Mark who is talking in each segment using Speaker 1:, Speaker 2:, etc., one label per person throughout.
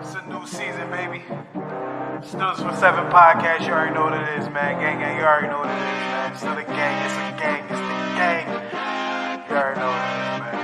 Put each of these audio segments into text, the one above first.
Speaker 1: It's a new season, baby. Still for 7 podcast. You already know what it is, man. Gang, you already know what it is, man. Still a gang. It's a gang. It's the gang. You already know what it is, man.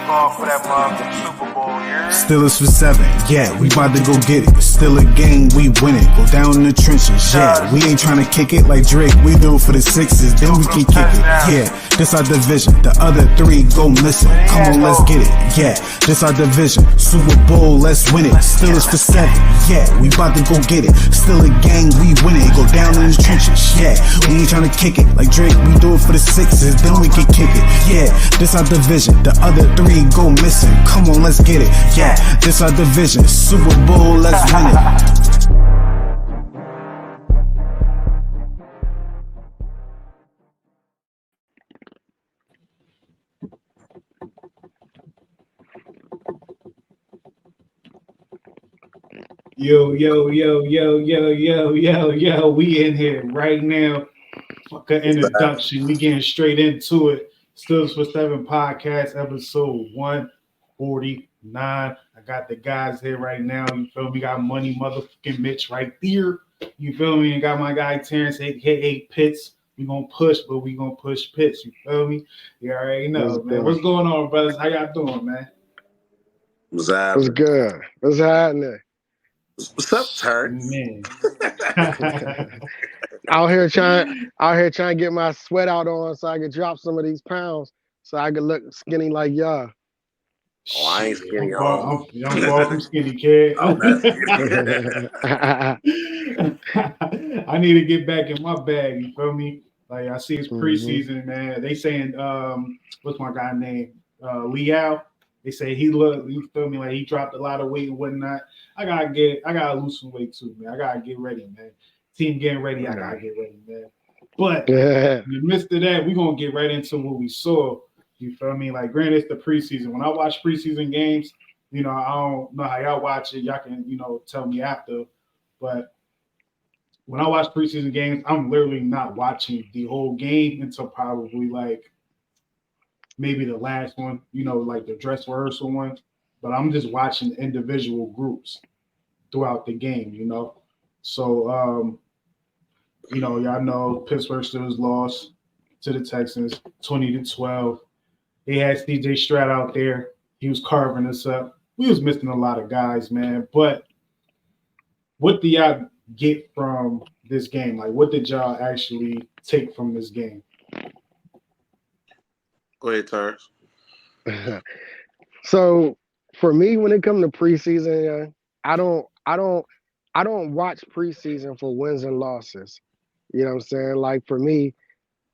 Speaker 1: Ball for that motherfucking Super Bowl, yeah.
Speaker 2: Still is for 7, yeah, we about to go get it. Still a game, we win it. Go down in the trenches, yeah. We ain't trying to kick it like Drake. We do it for the 6s, then we can kick it. Yeah, this our division. The other 3 go missing. Come on, let's get it. Yeah, this our division. Super Bowl, let's win it. Still is for 7, yeah, we about to go get it. Still a gang, we win it. Go down in the trenches, yeah. We ain't trying to kick it like Drake. We do it for the 6s, then we can kick it. Yeah, this our division. The other 3 go missing. Come on, let's get it. Yeah, this our division. Super Bowl, let's win it.
Speaker 3: Yo, we in here right now. Fuck an introduction. We getting straight into it. Stills for 7 podcast, episode 149. I got the guys here right now. You feel me? Got Money motherfucking Mitch right there. You feel me? And got my guy Terrence, aka Pitts. We gonna push, but we gonna push Pitts. You feel me? You already know, man. What's going on, brothers? How y'all doing, man?
Speaker 4: What's happening?
Speaker 5: What's good? What's happening?
Speaker 4: What's up, Terrence?
Speaker 3: Man.
Speaker 5: out here trying to get my sweat out on so I can drop some of these pounds so I can look skinny like y'all.
Speaker 4: Oh, I ain't skinny.
Speaker 3: I'm far from skinny, kid.
Speaker 4: I'm not skinny.
Speaker 3: I need to get back in my bag. You feel me? Like I see it's preseason, man. They saying, what's my guy name? Liao. They say he look. You feel me? Like he dropped a lot of weight and whatnot. I gotta lose some weight too, man. I gotta get ready, man. Team getting ready. I gotta get ready, man. But in the midst of that, we're gonna get right into what we saw. You feel me? Like, granted, it's the preseason. When I watch preseason games, you know, I don't know how y'all watch it. Y'all can, tell me after. But when I watch preseason games, I'm literally not watching the whole game until probably like maybe the last one, like the dress rehearsal one. But I'm just watching individual groups throughout the game, So, y'all know Pittsburgh Steelers lost to the Texans 20-12. They had CJ Stroud out there. He was carving us up. We was missing a lot of guys, man. But what do y'all get from this game? Like, what did y'all actually take from this game?
Speaker 4: Go ahead, Terrence.
Speaker 5: So for me, when it comes to preseason, I don't watch preseason for wins and losses. You know what I'm saying? Like for me,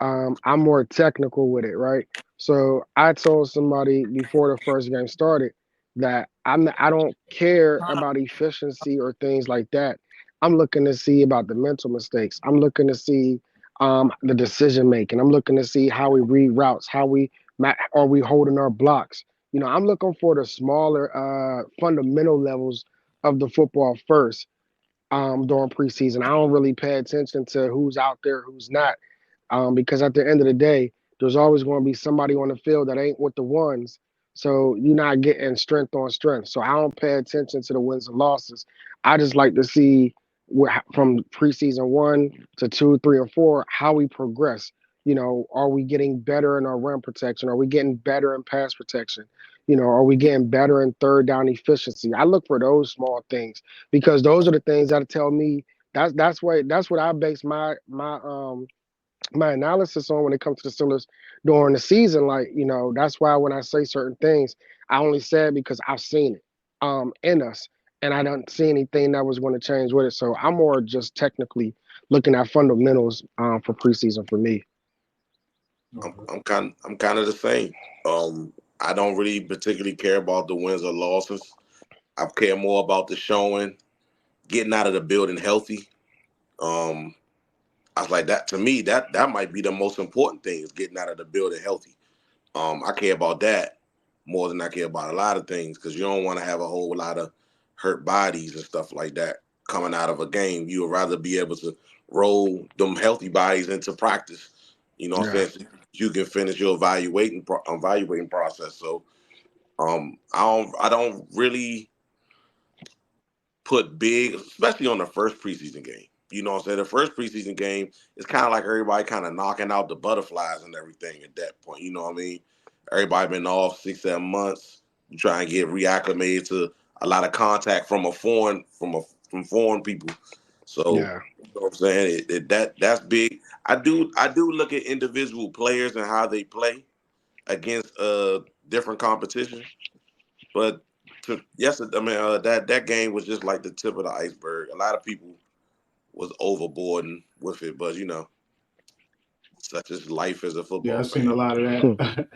Speaker 5: I'm more technical with it, right? So I told somebody before the first game started that I don't care about efficiency or things like that. I'm looking to see about the mental mistakes. I'm looking to see the decision making. I'm looking to see how we read routes, are we holding our blocks. I'm looking for the smaller fundamental levels of the football first during preseason. I don't really pay attention to who's out there, who's not. Because at the end of the day, there's always going to be somebody on the field that ain't with the ones. So you're not getting strength on strength. So I don't pay attention to the wins and losses. I just like to see from preseason 1 to 2, 3, and 4, how we progress. Are we getting better in our run protection? Are we getting better in pass protection? Are we getting better in third down efficiency? I look for those small things because those are the things that tell me that's what I base my analysis on when it comes to the Steelers during the season. Like, that's why when I say certain things, I only say it because I've seen it in us, and I don't see anything that was going to change with it. So I'm more just technically looking at fundamentals for preseason for me.
Speaker 4: I'm kind of the same. I don't really particularly care about the wins or losses. I care more about the showing, getting out of the building healthy. I was like, that to me, that might be the most important thing is getting out of the building healthy. I care about that more than I care about a lot of things because you don't want to have a whole lot of hurt bodies and stuff like that coming out of a game. You would rather be able to roll them healthy bodies into practice. You know what I'm saying? You can finish your evaluating process. So I don't really put big, especially on the first preseason game. You know what I'm saying? The first preseason game is kind of like everybody kind of knocking out the butterflies and everything at that point. You know what I mean? Everybody been off 6-7 months. You try and get reacclimated to a lot of contact from from foreign people. So
Speaker 5: Yeah.
Speaker 4: you know what I'm saying? That's big. I do look at individual players and how they play against different competition. But yesterday, I mean, that game was just like the tip of the iceberg. A lot of people was overboarding with it, but such is life as a
Speaker 3: Yeah,
Speaker 4: football
Speaker 3: I've seen
Speaker 4: fan.
Speaker 3: a lot of that.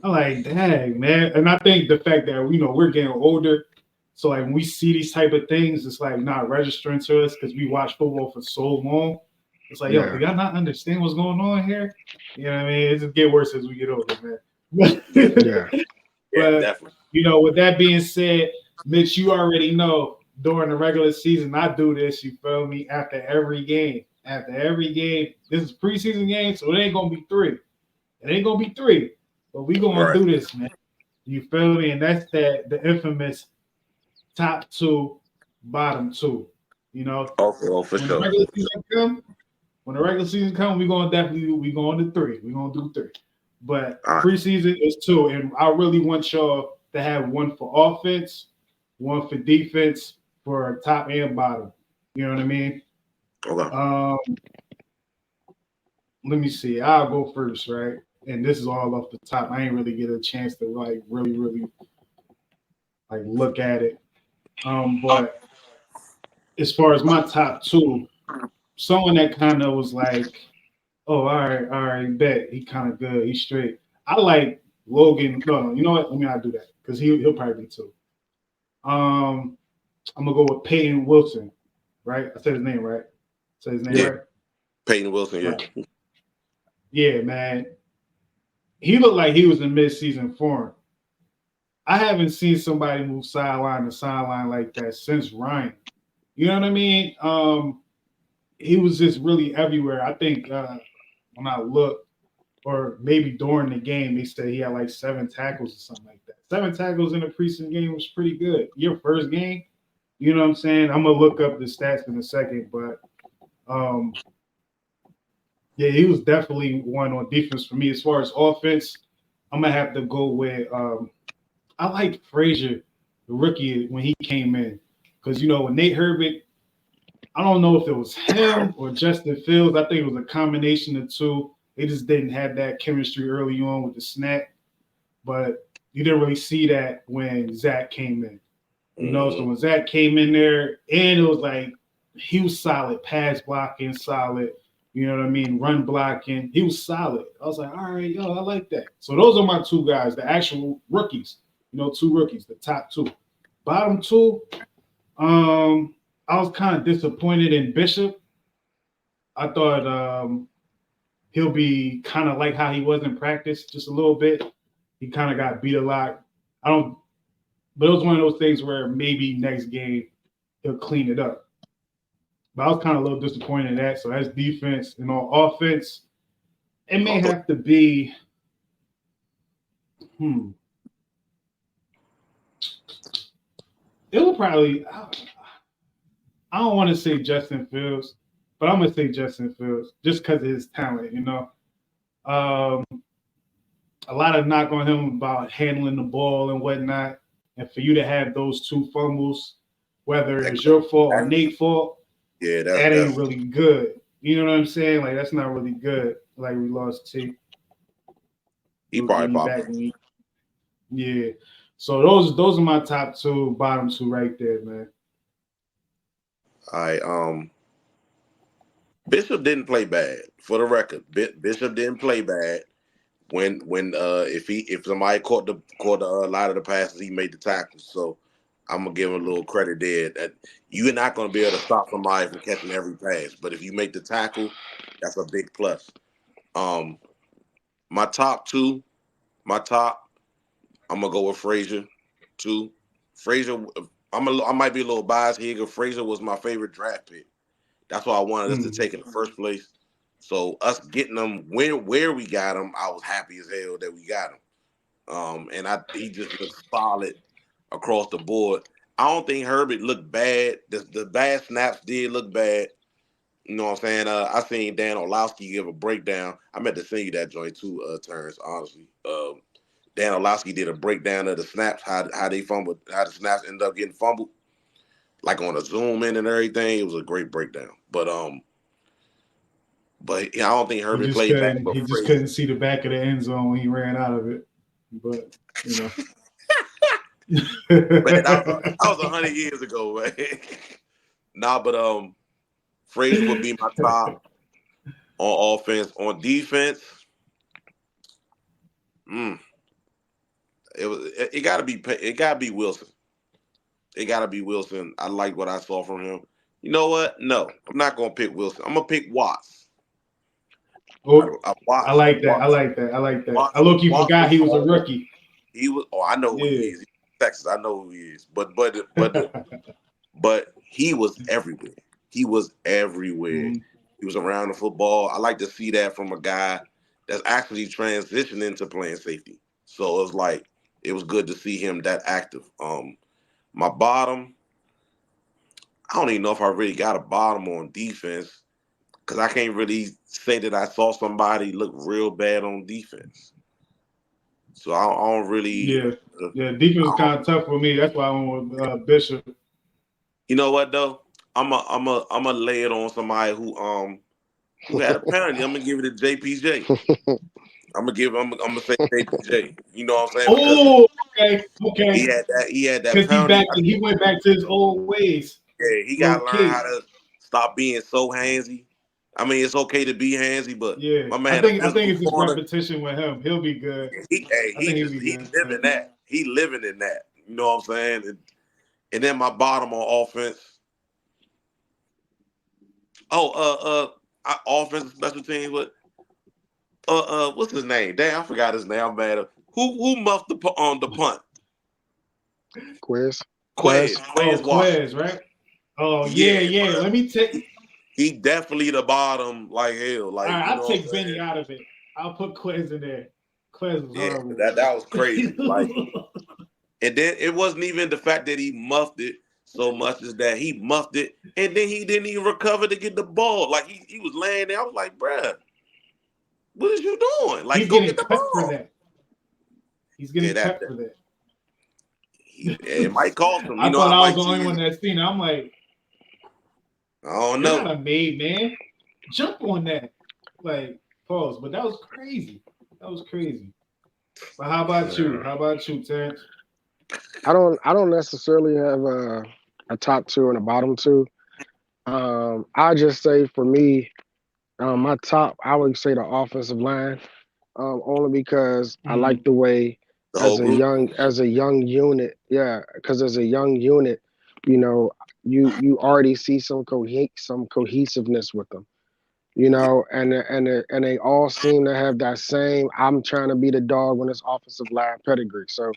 Speaker 3: I'm like, dang, man. And I think the fact that we're getting older, so like when we see these type of things, it's like not registering to us because we watch football for so long. It's like, yo,
Speaker 5: Yeah.
Speaker 3: do y'all not understand what's going on here? You know what I mean? It just get worse as we get older, man.
Speaker 5: Yeah.
Speaker 4: Yeah,
Speaker 3: But
Speaker 4: definitely.
Speaker 3: with that being said, Mitch, you already know during the regular season, I do this, you feel me, after every game. After every game, this is preseason game, so it ain't gonna be three. It ain't gonna be three. But we gonna
Speaker 4: Right.
Speaker 3: do this, man. You feel me? And that's the infamous top two, bottom two.
Speaker 4: Oh, for
Speaker 3: When the
Speaker 4: sure.
Speaker 3: regular season come, we gonna definitely going to three. We gonna do three. But
Speaker 4: All right.
Speaker 3: preseason is two, and I really want y'all to have one for offense, one for defense, for top and bottom. You know what I mean?
Speaker 4: Okay.
Speaker 3: Let me see. I'll go first, right? And this is all off the top. I ain't really get a chance to like really like look at it. But as far as my top two, someone that kind of was like, oh, all right, bet he kind of good, he's straight. I like Logan. No, you know what? Let me not do that because he'll probably be two. I'm gonna go with Peyton Wilson, right? I said his name right. Said his name
Speaker 4: Yeah.
Speaker 3: right.
Speaker 4: Peyton Wilson. Yeah.
Speaker 3: Right. Yeah, man. He looked like he was in mid-season form. I haven't seen somebody move sideline to sideline like that since Ryan. You know what I mean? He was just really everywhere. I think when I looked, or maybe during the game, they said he had like 7 tackles or something like that. 7 tackles in a preseason game was pretty good. Your first game, you know what I'm saying? I'm gonna look up the stats in a second, but yeah, he was definitely one on defense for me. As far as offense, I'm gonna have to go with I liked Frazier, the rookie, when he came in. Because with Nate Herbert, I don't know if it was him or Justin Fields. I think it was a combination of two. They just didn't have that chemistry early on with the snap. But you didn't really see that when Zach came in. So when Zach came in there, and it was like he was solid, pass blocking, solid, you know what I mean, run blocking. He was solid. I was like, all right, yo, I like that. So those are my two guys, the actual rookies. 2 rookies, the top two. Bottom two, I was kind of disappointed in Bishop. I thought he'll be kind of like how he was in practice, just a little bit. He kind of got beat a lot. But it was one of those things where maybe next game he'll clean it up. But I was kind of a little disappointed in that. So that's defense. And on offense, it may have to be it will probably I don't want to say Justin Fields, but I'm gonna say Justin Fields just because of his talent, a lot of knock on him about handling the ball and whatnot. And for you to have those 2 fumbles, whether it's your fault or Nate's fault,
Speaker 4: Yeah,
Speaker 3: that ain't really good. You know what I'm saying? Like that's not really good. Like we lost T.
Speaker 4: He probably
Speaker 3: back. Yeah. So those are my top 2, bottom 2 right there, man.
Speaker 4: Bishop didn't play bad, for the record. Bishop didn't play bad when if somebody caught a lot of the passes, he made the tackles. So I'm gonna give him a little credit there. That you're not gonna be able to stop somebody from catching every pass, but if you make the tackle, that's a big plus. My top, I'm gonna go with Frazier. 2, Frazier. I might be a little biased here because Frazier was my favorite draft pick. That's why I wanted us to take in the first place. So us getting them where we got him, I was happy as hell that we got him. And he just looked solid across the board. don't think Herbert looked bad. The bad snaps did look bad. You know what I'm saying? I seen Dan Orlovsky give a breakdown. I meant to send you that joint too, Terrence, honestly. Dan Orlovsky did a breakdown of the snaps, how they fumbled, how the snaps ended up getting fumbled, like on a zoom in and everything. It was a great breakdown. But yeah, I don't think Herbert played bad.
Speaker 3: He just couldn't see the back of the end zone when he ran out of it. But
Speaker 4: Man, that was 100 years ago, man. But Frazier would be my top on offense. On defense, it gotta be Wilson. It gotta be Wilson. I like what I saw from him. You know what? No, I'm not gonna pick Wilson. I'm gonna pick Watts.
Speaker 3: I like that. I look, you forgot he was a rookie.
Speaker 4: He was. Oh, I know who he is. He's Texas. I know who he is. But he was everywhere. He was everywhere.
Speaker 3: Mm-hmm.
Speaker 4: He was around the football. I like to see that from a guy that's actually transitioning to playing safety. So it was like it was good to see him that active. My bottom, I don't even know if I really got a bottom on defense because I can't really say that I saw somebody look real bad on defense. So I don't really.
Speaker 3: Yeah, defense is kind of tough for me. That's why I went with Bishop.
Speaker 4: You know what though? I'm a lay it on somebody who had a penalty. I'm gonna give it to JPJ. I'm gonna say JPJ. You know what I'm saying?
Speaker 3: Oh, okay.
Speaker 4: He had that
Speaker 3: penalty. He went back to his old ways.
Speaker 4: Yeah, he got to learn how to stop being so handsy. I mean, it's okay to be handsy, but my man,
Speaker 3: I think it's just repetition with him. He'll be good.
Speaker 4: He living that. He living in that. You know what I'm saying? And then my bottom on offense. Offense special teams. What's his name? Damn, I forgot his name. I'm mad. Who muffed the punt?
Speaker 5: Quiz,
Speaker 3: right? Oh yeah. Let me take.
Speaker 4: He definitely the bottom, like hell. Like
Speaker 3: all right, I'll take Benny out of it. I'll put Quiz in there. Quiz was horrible.
Speaker 4: That was crazy. Like, and then it wasn't even the fact that he muffed it so much as that he muffed it, and then he didn't even recover to get the ball. Like he was laying there. I was like, bruh, what is you doing? Like, go get the ball.
Speaker 3: For that. He's getting cut for that.
Speaker 4: It might cost him.
Speaker 3: I thought I was the only one that seen it. I'm like,
Speaker 4: I don't know.
Speaker 3: You're not a maid, man. Jump on that. Like, pause. But that was crazy. But how about you, Terrence?
Speaker 5: I don't necessarily have a top two and a bottom two. I just say for me, my top, I would say the offensive line, only because I like the way as a young unit, because as a young unit, you know, you already see some cohesiveness with them, you know, and they all seem to have that same I'm trying to be the dog on this offensive line pedigree. So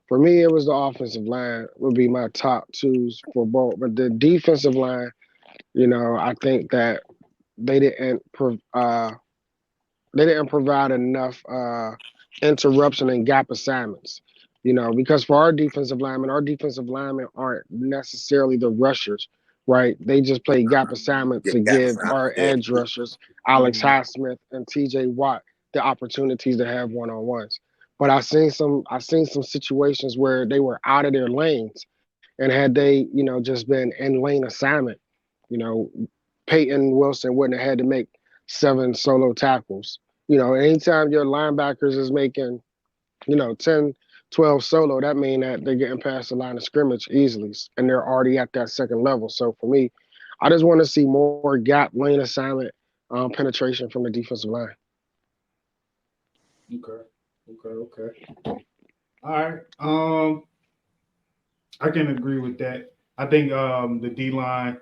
Speaker 5: for me, it was the offensive line would be my top twos for both, but the defensive line, you know, I think that they didn't provide enough interruption and gap assignments, you know, because for our defensive linemen aren't necessarily the rushers, right? They just play gap assignments to give our edge rushers, Alex Highsmith and TJ Watt, the opportunities to have one-on-ones. But I've seen some situations where they were out of their lanes, and had they, you know, just been in lane assignment, you know, Peyton Wilson wouldn't have had to make 7 solo tackles. You know, anytime your linebackers is making, you know, 10, 12 solo, that means that they're getting past the line of scrimmage easily, and they're already at that second level. So for me, I just want to see more gap lane assignment penetration from the defensive line.
Speaker 3: Okay. All right. I can agree with that. I think the D-line,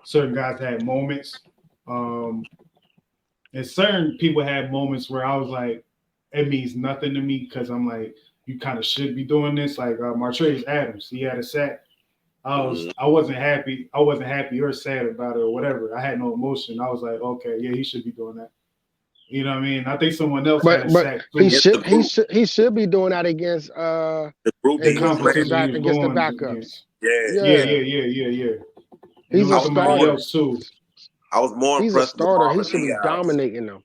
Speaker 3: certain guys had moments. And certain people had moments where I was like, it means nothing to me because I'm like, you kind of should be doing this. Like Martrace Adams, he had a sack. I wasn't happy. I wasn't happy or sad about it or whatever. I had no emotion. I was like, okay, yeah, he should be doing that. You know what I mean? I think someone else had a
Speaker 5: But
Speaker 3: sack
Speaker 5: he
Speaker 3: too.
Speaker 4: Against the
Speaker 5: should he
Speaker 4: group,
Speaker 5: should he should be doing that against
Speaker 4: the group
Speaker 3: The
Speaker 4: he was
Speaker 5: against
Speaker 4: playing.
Speaker 5: the
Speaker 3: competition he
Speaker 5: back
Speaker 3: was
Speaker 5: against the
Speaker 3: going
Speaker 5: backups.
Speaker 3: against.
Speaker 4: Yeah,
Speaker 3: Yeah,
Speaker 5: Yeah,
Speaker 3: And it
Speaker 5: he's
Speaker 3: was
Speaker 5: a
Speaker 4: I was
Speaker 3: somebody
Speaker 4: more
Speaker 5: starter.
Speaker 3: else too.
Speaker 4: I was more
Speaker 5: He's a
Speaker 4: impressed with
Speaker 5: starter. He
Speaker 4: Marvin
Speaker 5: should be
Speaker 4: Leal's.
Speaker 5: dominating them.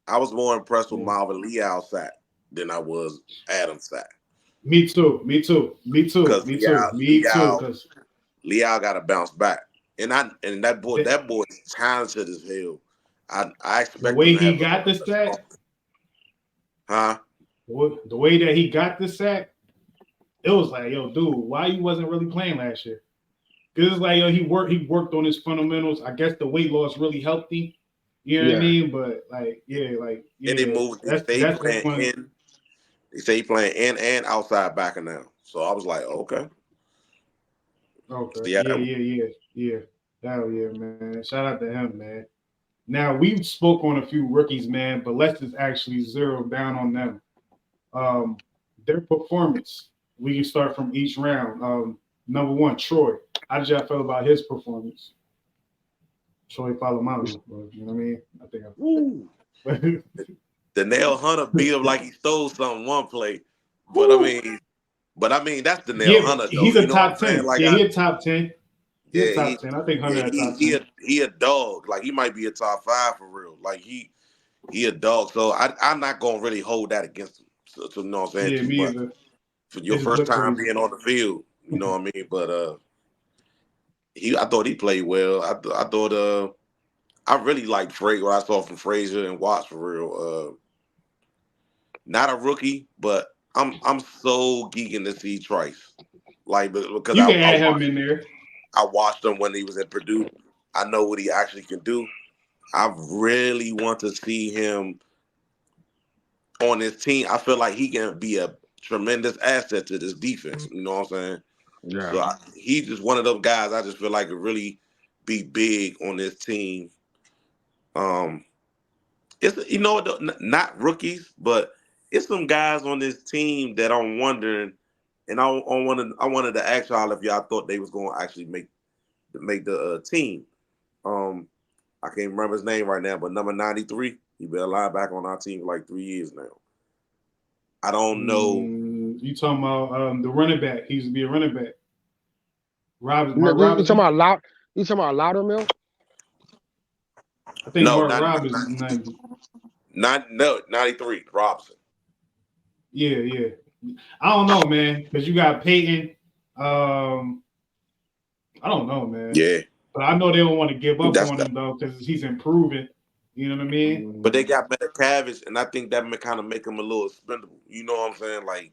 Speaker 4: I was more impressed with
Speaker 3: Yeah.
Speaker 4: Marvin Leal's sack than I was Adam's sack.
Speaker 3: Me too. Me too. Me too.
Speaker 4: Because
Speaker 3: Me too. Me too. Because
Speaker 4: Leal got to bounce back, and that boy is talented as hell. I
Speaker 3: the
Speaker 4: expect him
Speaker 3: way
Speaker 4: to
Speaker 3: he
Speaker 4: have
Speaker 3: got the
Speaker 4: a strong,
Speaker 3: sack,
Speaker 4: huh?
Speaker 3: the way that he got the sack, it was like, yo, dude, why you wasn't really playing last year? Because it's like, yo, he worked on his fundamentals. I guess the weight loss really helped him. You know what I
Speaker 5: Yeah.
Speaker 3: mean? But
Speaker 4: And they moved. They say he
Speaker 3: that's
Speaker 4: playing
Speaker 3: one.
Speaker 4: in. They say he playing in and outside backer now. So I was like, okay.
Speaker 3: Okay.
Speaker 4: Yeah,
Speaker 3: Yeah. Hell yeah, man. Shout out to him, man. Now we spoke on a few rookies, man, but let's just actually zero down on them. Their performance. We can start from each round. Number one, Troy. How did y'all feel about his performance? Troy Polamalu. You know what I mean? I think
Speaker 4: Woo.
Speaker 3: I
Speaker 4: The nail hunter beat him like he stole something one play, but I mean that's the nail
Speaker 3: yeah, but
Speaker 4: hunter though.
Speaker 3: he's
Speaker 4: You
Speaker 3: a
Speaker 4: know what I'm
Speaker 3: top
Speaker 4: saying?
Speaker 3: 10.
Speaker 4: Like
Speaker 3: Yeah, he a top 10. He a
Speaker 4: yeah,
Speaker 3: top 10. I think Hunter a top 10.
Speaker 4: he a dog. Like he might be a top 5 for real. Like he a dog. So I'm not gonna really hold that against him. So you know what I'm saying?
Speaker 3: Yeah,
Speaker 4: Too
Speaker 3: me
Speaker 4: much
Speaker 3: either.
Speaker 4: for
Speaker 3: It
Speaker 4: your
Speaker 3: just
Speaker 4: first
Speaker 3: looked
Speaker 4: time
Speaker 3: crazy.
Speaker 4: being on the field. You know what I mean? But I thought he played well. I thought I really liked what I saw from Frazier and Watts for real. Not a rookie, but I'm so geeking to see Trice. Like because
Speaker 3: You can add him in there.
Speaker 4: I watched him when he was at Purdue. I know what he actually can do. I really want to see him on his team. I feel like he can be a tremendous asset to this defense. You know what I'm saying?
Speaker 5: Yeah.
Speaker 4: So he's just one of those guys I just feel like could really be big on this team. It's not rookies, but it's some guys on this team that I'm wondering, and I wanted to ask y'all if y'all thought they was going to actually make the team. I can't remember his name right now, but number 93, he been a linebacker on our team for like 3 years now. I don't know.
Speaker 3: You talking about the running back? He used to be a running back. Mark
Speaker 5: You
Speaker 3: Robinson.
Speaker 5: You talking about Loudermill?
Speaker 3: I think
Speaker 4: No,
Speaker 3: Mark Robinson.
Speaker 4: 93, Robinson.
Speaker 3: Yeah. I don't know, man, because you got Peyton. I don't know, man.
Speaker 4: Yeah.
Speaker 3: But I know they don't want to give up
Speaker 4: That's
Speaker 3: on
Speaker 4: the,
Speaker 3: him though, because he's improving. You know what I mean?
Speaker 4: but they got Metcalf, and I think that may kind of make him a little expendable. You know what I'm saying? Like,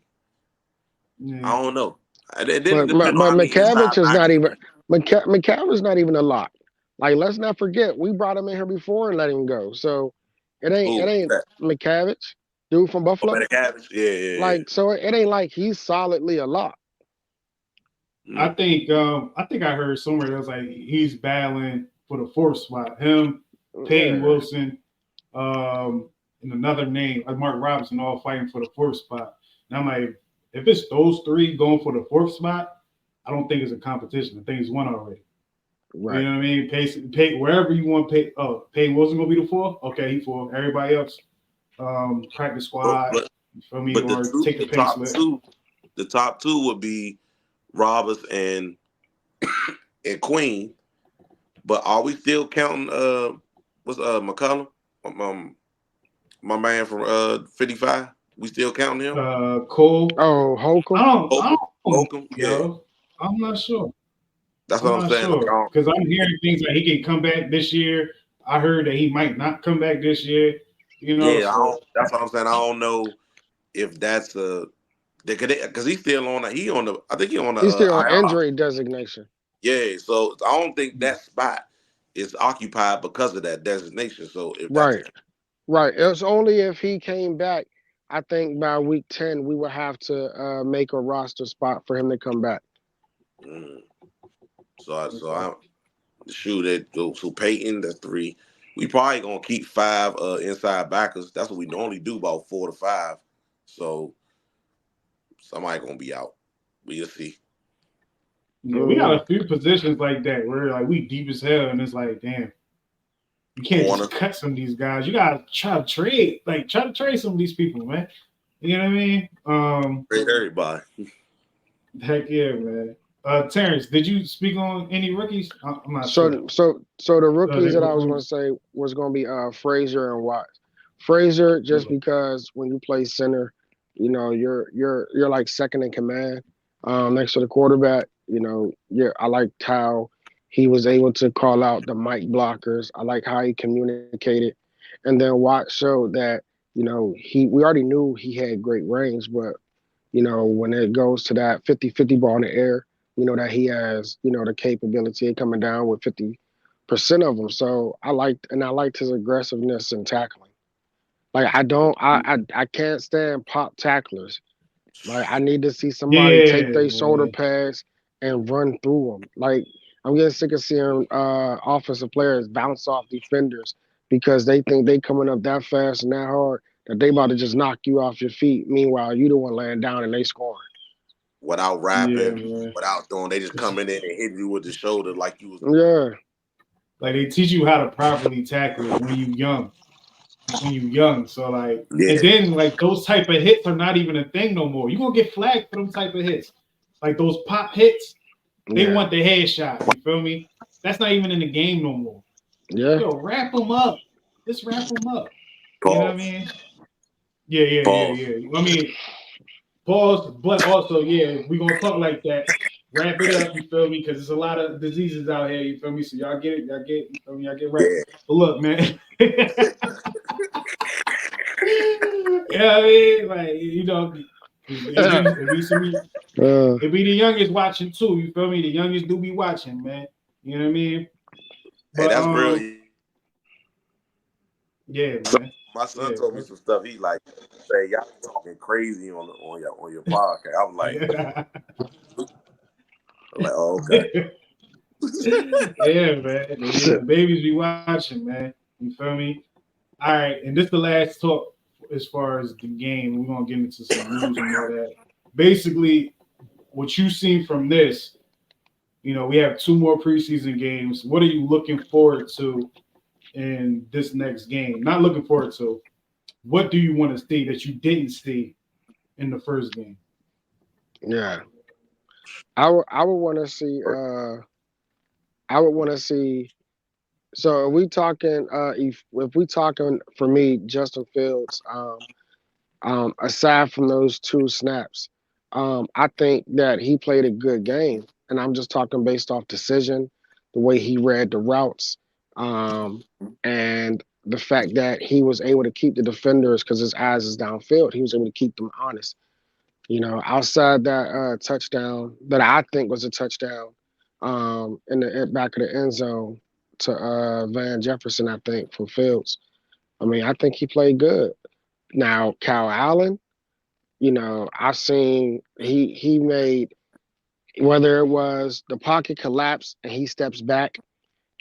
Speaker 3: Yeah.
Speaker 4: I don't know. It didn't
Speaker 5: But
Speaker 4: depend on how many inside
Speaker 5: McCavish is not
Speaker 4: backers.
Speaker 5: even McCavish not even a lot. Like let's not forget we brought him in here before and let him go. So it
Speaker 4: Who?
Speaker 5: ain't McCavish, dude from
Speaker 4: Oh,
Speaker 5: Buffalo.
Speaker 4: Metcalf. Yeah.
Speaker 5: Like so it ain't like he's solidly a lot.
Speaker 3: I think I heard somewhere that was like he's battling for the fourth spot. Him, Peyton
Speaker 5: Yeah.
Speaker 3: Wilson, and another name like Mark Robinson, all fighting for the fourth spot. And I'm like, if it's those three going for the fourth spot, I don't think it's a competition. I think it's one already.
Speaker 5: Right.
Speaker 3: You know what I mean? Pay wherever you want. Peyton Wilson gonna be the fourth. Okay, he fourth. Everybody else, practice squad.
Speaker 4: But
Speaker 3: For me,
Speaker 4: but
Speaker 3: or take the pay slip.
Speaker 4: the top two would be Roberts and Queen. But are we still counting what's McCullum? My man from 55. We still counting him?
Speaker 3: Cole.
Speaker 5: Oh, Holcomb.
Speaker 3: I don't
Speaker 4: Holcomb,
Speaker 3: yo. I'm not sure.
Speaker 4: That's
Speaker 3: I'm
Speaker 4: what I'm
Speaker 3: not
Speaker 4: saying.
Speaker 3: sure because I'm hearing things like he can come back this year. I heard that he might not come back this year. You know,
Speaker 4: Yeah, that's what I'm saying. I don't know if that's because he's still on. I think he on the
Speaker 5: He's still on
Speaker 4: IR.
Speaker 5: injury designation.
Speaker 4: Yeah, so I don't think that spot is occupied because of that designation. So if that's
Speaker 5: Right. Right. It's only if he came back. I think by week 10 we would have to make a roster spot for him to come back.
Speaker 4: I shoot it goes to Peyton. That's 3. We probably gonna keep 5 inside backers. That's what we normally do, about 4 to 5. So somebody gonna be out. We'll see.
Speaker 3: Yeah, we got a few positions like that where like we deep as hell, and it's like, damn. You can't
Speaker 4: corner.
Speaker 3: just cut some of these guys. You gotta try to trade some of these people, man. You know what I mean?
Speaker 4: Trade everybody.
Speaker 3: Heck yeah, man. Terrence, did you speak on any rookies? I'm not sure.
Speaker 5: So the rookies that I was
Speaker 3: Before,
Speaker 5: going to say was going to be Frazier and Watts. Frazier, just
Speaker 3: yeah,
Speaker 5: because when you play center, you're like second in command, next to the quarterback. I liked how he was able to call out the mic blockers. I like how he communicated, and then Watts showed that we already knew he had great range, but when it goes to that 50-50 ball in the air, that he has, the capability of coming down with 50% of them. So I liked his aggressiveness in tackling. Like I can't stand pop tacklers. Like I need to see somebody take
Speaker 3: yeah,
Speaker 5: their shoulder
Speaker 3: man.
Speaker 5: pads and run through them. Like I'm getting sick of seeing offensive players bounce off defenders because they think they coming up that fast and that hard that they about to just knock you off your feet. Meanwhile, you the one laying down and they scoring.
Speaker 4: Without
Speaker 3: Yeah,
Speaker 4: rapping,
Speaker 3: man.
Speaker 4: without doing, they just coming in and hitting you with the shoulder like you was.
Speaker 5: Yeah,
Speaker 3: Like they teach you how to properly tackle when you young. So like, and
Speaker 4: Yeah,
Speaker 3: then like those type of hits are not even a thing no more. You gonna get flagged for them type of hits, like those pop hits. They
Speaker 5: yeah,
Speaker 3: want the headshot. You feel me? That's not even in the game no more.
Speaker 5: yeah.
Speaker 3: Yo, wrap them up. Just wrap them up. You know what I
Speaker 4: pause,
Speaker 3: mean? Yeah, yeah, yeah,
Speaker 4: pause.
Speaker 3: yeah. I mean, pause, but also, yeah, we gonna talk like that. Wrap it up, you feel me? Because there's a lot of diseases out here, you feel me? So y'all get it, you feel me? Y'all get right.
Speaker 4: Yeah,
Speaker 3: But look, man. Yeah, I mean, like
Speaker 5: uh,
Speaker 3: it be the youngest watching too. You feel me? The youngest do be watching, man. You know what I mean?
Speaker 4: hey,
Speaker 3: But
Speaker 4: that's real.
Speaker 3: yeah,
Speaker 4: So,
Speaker 3: man.
Speaker 4: my son
Speaker 3: Yeah,
Speaker 4: told me
Speaker 3: bro.
Speaker 4: some stuff. He like say y'all talking crazy on your podcast. I was like,
Speaker 3: Yeah.
Speaker 4: oh, okay.
Speaker 3: Yeah, man. The babies be watching, man. You feel me? All right, and this is the last talk as far as the game. We're gonna get into some news and all that. Basically, what you've seen from this, we have two more preseason games. What are you looking forward to in this next game? Not looking forward to. What do you want to see that you didn't see in the first game?
Speaker 5: yeah. I would want to see. I would want to see. So, if we talking, if we talking for me, Justin Fields. Aside from those two snaps, I think that he played a good game, and I'm just talking based off decision, the way he read the routes, um, and the fact that he was able to keep the defenders because his eyes is downfield. He was able to keep them honest. Outside that touchdown that I think was a touchdown in the back of the end zone to Van Jefferson, I think, for Fields. I mean, I think he played good. Now, Kyle Allen, I've seen he made whether it was the pocket collapse and he steps back,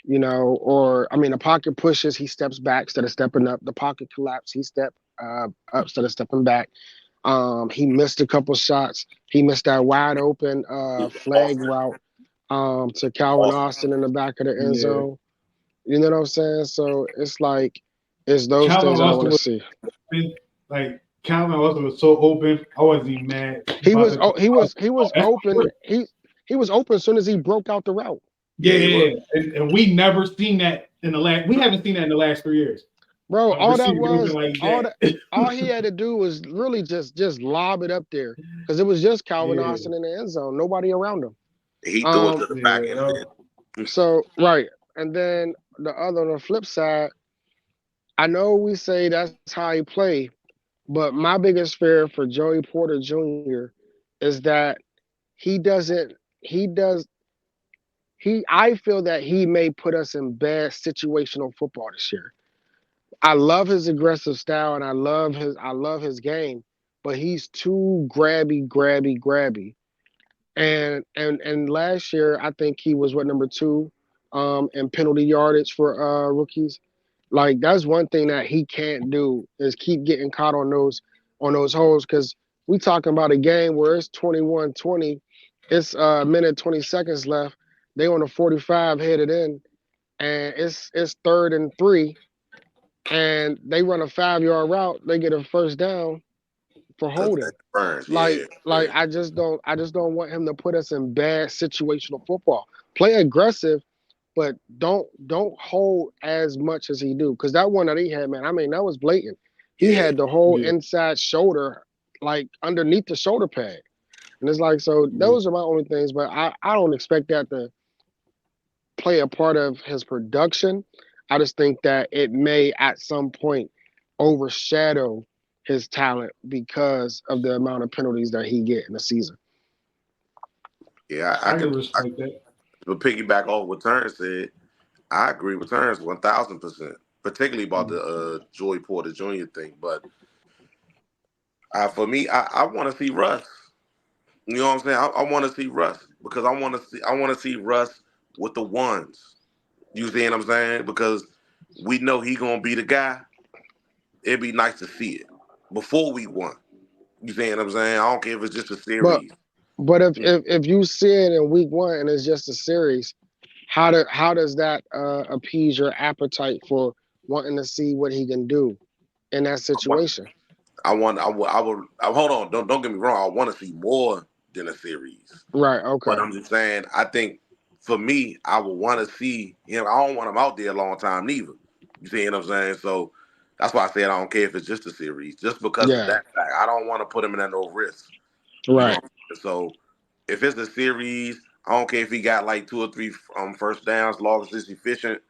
Speaker 5: or I mean the pocket pushes, he steps back instead of stepping up. The pocket collapse, he stepped up instead of stepping back. He missed a couple shots. He missed that wide open flag
Speaker 4: Austin,
Speaker 5: route to Calvin
Speaker 4: Austin.
Speaker 5: Austin in the back of the end
Speaker 3: Yeah,
Speaker 5: zone. You know what I'm saying? So it's like it's those
Speaker 3: Calvin
Speaker 5: things that I want
Speaker 3: Austin
Speaker 5: to
Speaker 3: was
Speaker 5: see.
Speaker 3: like Calvin Austin was so open. I wasn't even mad
Speaker 5: He
Speaker 3: about
Speaker 5: was
Speaker 3: the.
Speaker 5: oh, he was he
Speaker 3: Oh,
Speaker 5: was
Speaker 3: that's
Speaker 5: open. He was open as soon as he broke out the route.
Speaker 3: yeah,
Speaker 4: Yeah, he
Speaker 3: yeah,
Speaker 4: was.
Speaker 3: yeah. And we never seen that in the last. We haven't seen that in the last 3 years.
Speaker 5: Bro, all that
Speaker 3: Receivers open
Speaker 5: was
Speaker 3: like
Speaker 5: all that
Speaker 3: that.
Speaker 5: all he had to do was really just lob it up there because it was just Calvin
Speaker 3: Yeah,
Speaker 5: Austin in the end zone, nobody around him.
Speaker 4: He threw it
Speaker 5: Um,
Speaker 4: to the back
Speaker 3: yeah.
Speaker 4: end of it.
Speaker 5: so right, and then on the flip side, I know we say that's how he played, but my biggest fear for Joey Porter Jr. is that he doesn't he does I feel that he may put us in bad situational football this year. I love his aggressive style and I love his game, but he's too grabby. And last year I think he was what number two in penalty yardage for rookies. Like that's one thing that he can't do is keep getting caught on those holes because we talking about a game where it's 21-20, it's a minute 20 seconds left. They on a 45 headed in. and it's 3rd and 3, and they run a 5-yard route, they get a first down for holding.
Speaker 4: Burns,
Speaker 5: Like
Speaker 4: yeah,
Speaker 5: like I just don't want him to put us in bad situational football. Play aggressive, but don't hold as much as he do. Because that one that he had, man, I mean, that was blatant. He
Speaker 4: yeah.
Speaker 5: had the whole
Speaker 3: Yeah.
Speaker 5: inside shoulder, like underneath the shoulder pad. And it's like, so
Speaker 3: Yeah.
Speaker 5: those are my only things, but I don't expect that to play a part of his production. I just think that it may at some point overshadow his talent because of the amount of penalties that he get in the season.
Speaker 4: Yeah, I
Speaker 3: I can
Speaker 4: could.
Speaker 3: respect that.
Speaker 4: But piggyback off what Terrence said, I agree with Terrence 1,000%, particularly about the Joey Porter Jr. thing. But for me, I want to see Russ. You know what I'm saying? I want to see Russ because I want to see Russ with the ones. You see what I'm saying? Because we know he gonna be the guy. It'd be nice to see it before we won. You see what I'm saying? I don't care if it's just a
Speaker 5: But
Speaker 4: series.
Speaker 5: but if you see it in week one and it's just a series, how does that appease your appetite for wanting to see what he can do in that situation?
Speaker 4: Hold on. Don't get me wrong. I want to see more than a series.
Speaker 5: Right.
Speaker 4: But
Speaker 5: Okay.
Speaker 4: I'm just saying, I think for me, I would want to see him. I don't want him out there a long time neither. You see what I'm saying? So that's why I said I don't care if it's just a series, just because of
Speaker 5: Yeah.
Speaker 4: that fact. I don't want to put him in no risk. You know.
Speaker 5: Right.
Speaker 4: So if it's a series, I don't care if he got like 2 or 3 first downs, long as it's efficient.